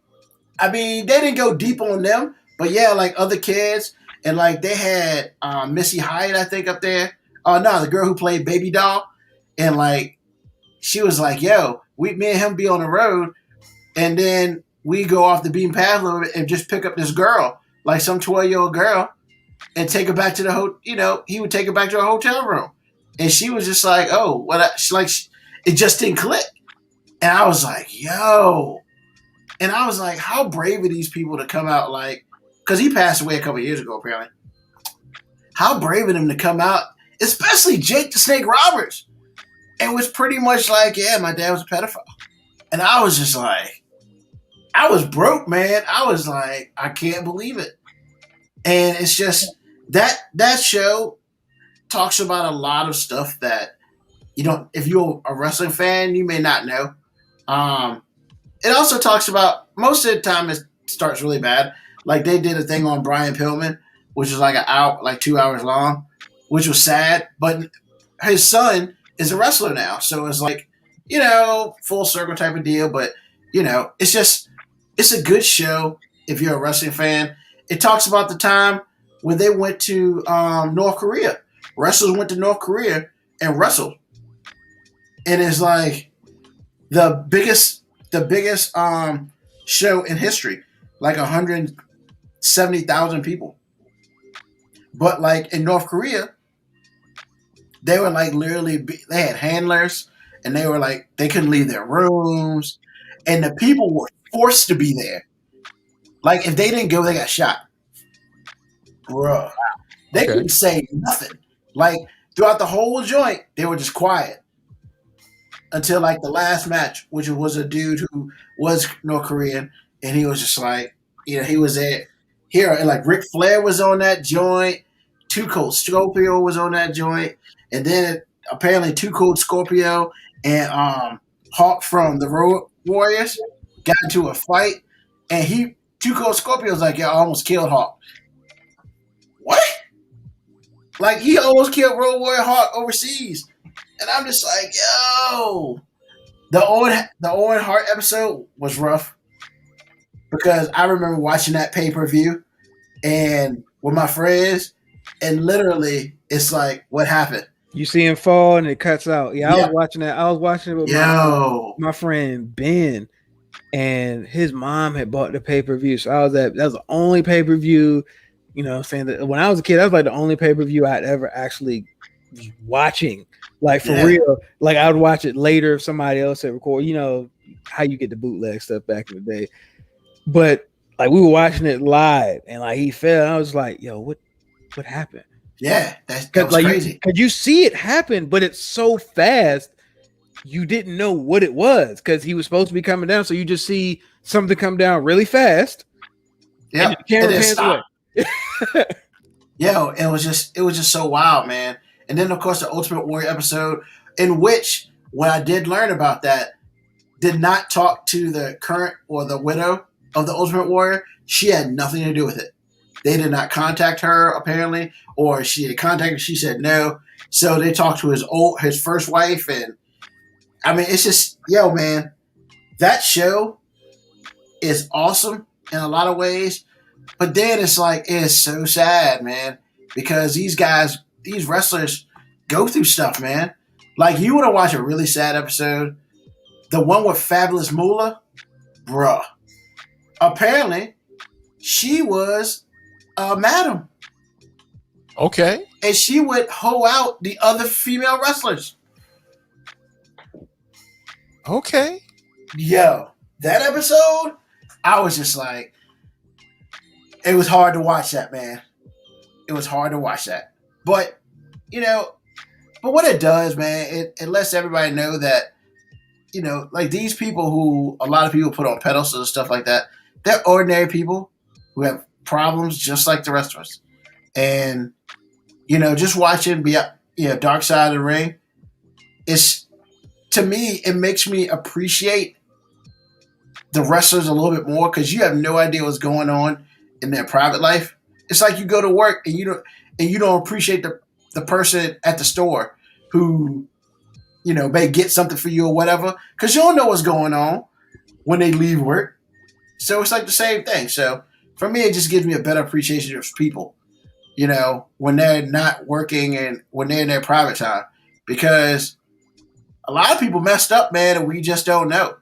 didn't go deep on them, but yeah, like other kids. And like they had Missy Hyatt, I think, up there. Oh no, the girl who played Baby Doll. And like she was like, yo, me and him be on the road, and then we go off the beaten path a little bit and just pick up this girl, like some 12-year-old girl, and take her back to the he would take her back to a hotel room. And she was just like, oh, it just didn't click. And I was like, yo. And I was like, how brave are these people to come out, like, because he passed away a couple of years ago, apparently. How brave of them to come out, especially Jake the Snake Roberts. And was pretty much like, yeah, my dad was a pedophile. And I was just like, I was broke, man. I was like, I can't believe it. And it's just that show talks about a lot of stuff that if you're a wrestling fan, you may not know. It also talks about, most of the time it starts really bad. Like they did a thing on Brian Pillman, which was like 2 hours long, which was sad. But his son is a wrestler now, so it's like, full circle type of deal. But it's a good show if you're a wrestling fan. It talks about the time when they went to North Korea. Wrestlers went to North Korea and wrestled, and it's like the biggest show in history, like 170,000 people. But like in North Korea, they were like literally, they had handlers, and they were like, they couldn't leave their rooms, and the people were forced to be there. Like if they didn't go, they got shot. Bruh. They couldn't say nothing. Like throughout the whole joint, they were just quiet. Until like the last match, which was a dude who was North Korean, and he was just like, he was there. Here, and like Ric Flair was on that joint. Too Cold Scorpio was on that joint. And then apparently Too Cold Scorpio and Hawk from the Road Warriors got into a fight. and he Too Cold Scorpio's like, "Yeah, I almost killed Hawk." What? Like he almost killed Road Warrior Hawk overseas, and I'm just like, yo. The Owen Hart episode was rough because I remember watching that pay-per-view and with my friends, and literally it's like, what happened?
You see him fall and it cuts out. Yeah, I
Yep.
was watching that. I was watching it with my friend Ben, and his mom had bought the pay-per-view. So that was the only pay-per-view, you know, saying that when I was a kid, that was like the only pay-per-view I'd ever actually was watching. Like for real. Like I would watch it later if somebody else had recorded, you know, how you get the bootleg stuff back in the day. But like we were watching it live and like he fell. And I was like, yo, what happened?
Yeah, that was
like,
crazy.
Because you see it happen, but it's so fast, you didn't know what it was because he was supposed to be coming down. So you just see something come down really fast.
Yeah,
and the camera pans away.
Yo, it was just so wild, man. And then of course the Ultimate Warrior episode, in which when I did learn about that, did not talk to the current or the widow of the Ultimate Warrior. She had nothing to do with it. They did not contact her apparently, or she had contacted. She said no. So they talked to his first wife, and I mean, it's just, yo, man, that show is awesome in a lot of ways. But then it's like, it's so sad, man, because these wrestlers go through stuff, man. Like, you want to watch a really sad episode, the one with Fabulous Moolah, bruh. Apparently, she was a madam.
Okay.
And she would hoe out the other female wrestlers.
Okay.
Yo, that episode, I was just like, it was hard to watch that, man. It was hard to watch that. But, you know, but what it does, man, it lets everybody know that, you know, like these people who a lot of people put on pedestals and stuff like that, they're ordinary people who have problems just like the rest of us. And, you know, just watching Dark Side of the Ring, to me, it makes me appreciate the wrestlers a little bit more because you have no idea what's going on in their private life. It's like you go to work and you don't appreciate the person at the store who, you know, may get something for you or whatever because you don't know what's going on when they leave work. So it's like the same thing. So for me, it just gives me a better appreciation of people, you know, when they're not working and when they're in their private time, because a lot of people messed up, man, and we just don't know.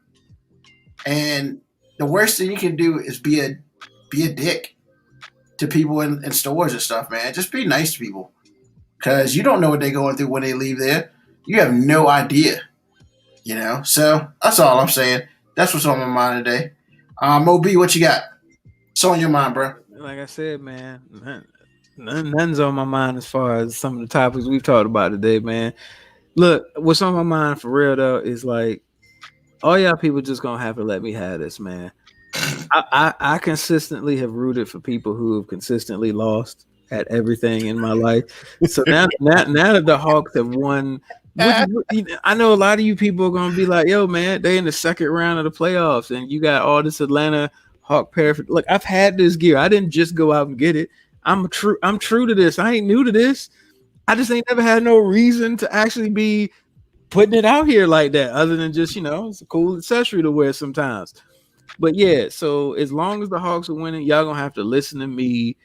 And the worst thing you can do is be a dick to people in stores and stuff, man. Just be nice to people because you don't know what they're going through when they leave there. You have no idea, you know. So that's all I'm saying. That's what's on my mind today. Mob, what you got? What's on your mind, bro?
Like I said, man, nothing's on my mind as far as some of the topics we've talked about today, man. Look, what's on my mind for real though is like, all y'all people just gonna have to let me have this, man. I consistently have rooted for people who have consistently lost at everything in my life. So now that the Hawks have won, I know a lot of you people are gonna be like, "Yo, man, they in the second round of the playoffs, and you got all this Atlanta Hawk paraphernalia." Look, I've had this gear. I didn't just go out and get it. I'm true to this. I ain't new to this. I just ain't never had no reason to actually be putting it out here like that, other than just, you know, it's a cool accessory to wear sometimes. But yeah, so as long as the Hawks are winning, y'all gonna have to listen to me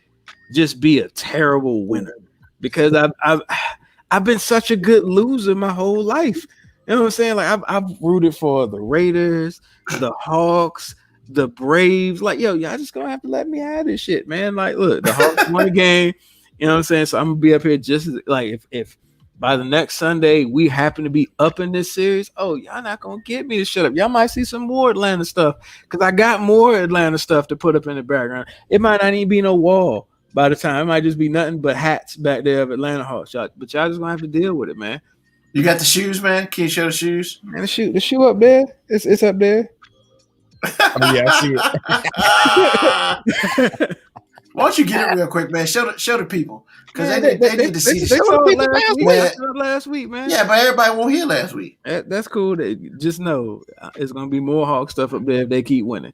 just be a terrible winner because I've been such a good loser my whole life. You know what I'm saying? Like I've rooted for the Raiders, the Hawks, the Braves. Like, yo, y'all just gonna have to let me have this shit, man. Like, look, the Hawks won the game. You know what I'm saying? So I'm gonna be up here just as, like if by the next Sunday we happen to be up in this series, oh, y'all not gonna get me to shut up. Y'all might see some more Atlanta stuff because I got more Atlanta stuff to put up in the background. It might not even be no wall by the time. It might just be nothing but hats back there of Atlanta Hawks. But y'all just gonna have to deal with it, man.
You got the shoes, man? Can you show the shoes?
Man, the shoe up there. It's up there.
Oh, yeah, I see it.
Why don't you get it real quick, man? Show the people because they need to see the
show last week, man.
Yeah, but everybody won't hear last week.
That's cool. Just know it's gonna be more Hawk stuff up there if they keep winning.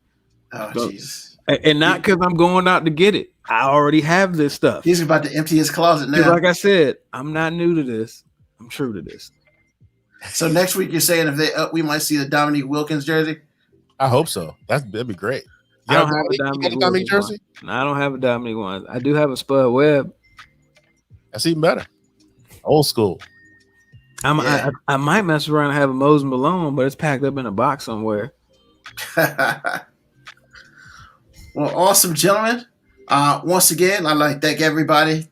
Oh,
So-
Jesus.
And not because I'm going out to get it. I already have this stuff.
He's about to empty his closet
'Cause
now.
like I said, I'm not new to this. I'm true to this.
So next week you're saying if they up, we might see the Dominique Wilkins jersey.
I hope so. That'd be great.
I don't have a
you got
Dominique
a Dominique
Wilkins
jersey?
one. I don't have a Dominique one. I do have a Spud Webb.
That's even better. Old school.
Yeah.
I might mess around and have a Moses Malone, but it's packed up in a box somewhere.
Well, awesome, gentlemen. Once again, I'd like to thank everybody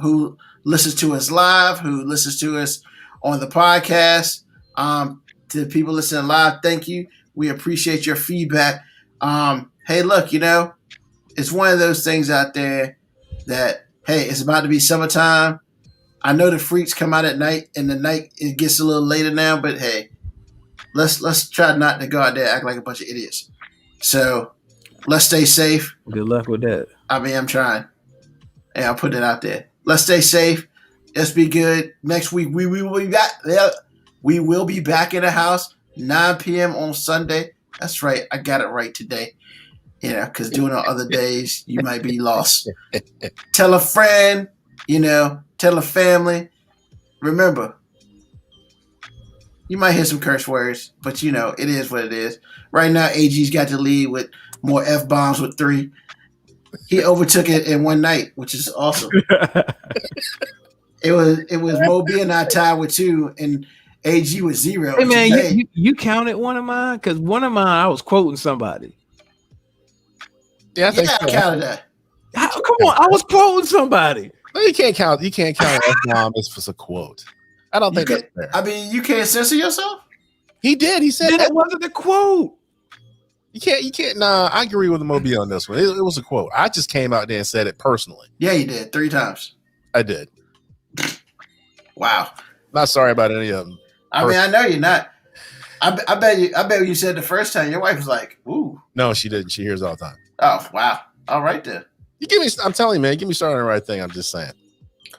who listens to us live, who listens to us on the podcast. To the people listening live, thank you. We appreciate your feedback. Hey, look, it's one of those things out there that, hey, it's about to be summertime. I know the freaks come out at night, and the night it gets a little later now, but hey, let's try not to go out there and act like a bunch of idiots. So let's stay safe.
Good luck with that.
I mean, I'm trying. Hey, I'll put it out there. Let's stay safe. Let's be good. Next week we will be back. We will be back in the house 9 p.m. on Sunday. That's right. I got it right today. Because doing it on other days, you might be lost. Tell a friend, tell a family. Remember, you might hear some curse words, but it is what it is. Right now, AG's got the lead with more F-bombs with 3. He overtook it in one night, which is awesome. It was Moby and I tied with 2, and AG with 0.
Hey man, you counted one of mine? Because one of mine I was quoting somebody.
Yeah, I think
I
so.
counted that.
Come on, I was quoting somebody.
No, you can't count F-bomb as a quote. I don't think that's fair.
I mean, you can't censor yourself?
He did. He said
Then
that.
it wasn't a quote.
You can't. Nah, I agree with Moby on this one. It was a quote. I just came out there and said it personally.
Yeah, you did 3 times.
I did.
Wow.
Not sorry about any of them.
I mean, I know you're not. I bet you said the first time your wife was like, "Ooh."
No, she didn't. She hears all the time.
Oh, wow. All right then.
I'm telling you, man, give me started on the right thing. I'm just saying.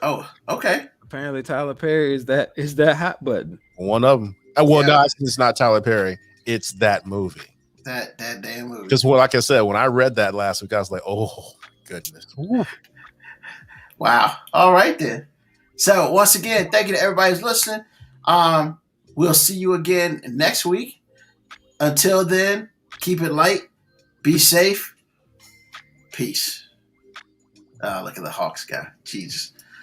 Oh, okay.
Apparently, Tyler Perry is that hot button.
One of them. No, it's not Tyler Perry. It's that movie.
That damn movie.
Because like I said, when I read that last week, I was like, oh goodness. Ooh.
Wow. All right then. So once again, thank you to everybody who's listening. We'll see you again next week. Until then, keep it light. Be safe. Peace. Look at the Hawks guy. Jesus.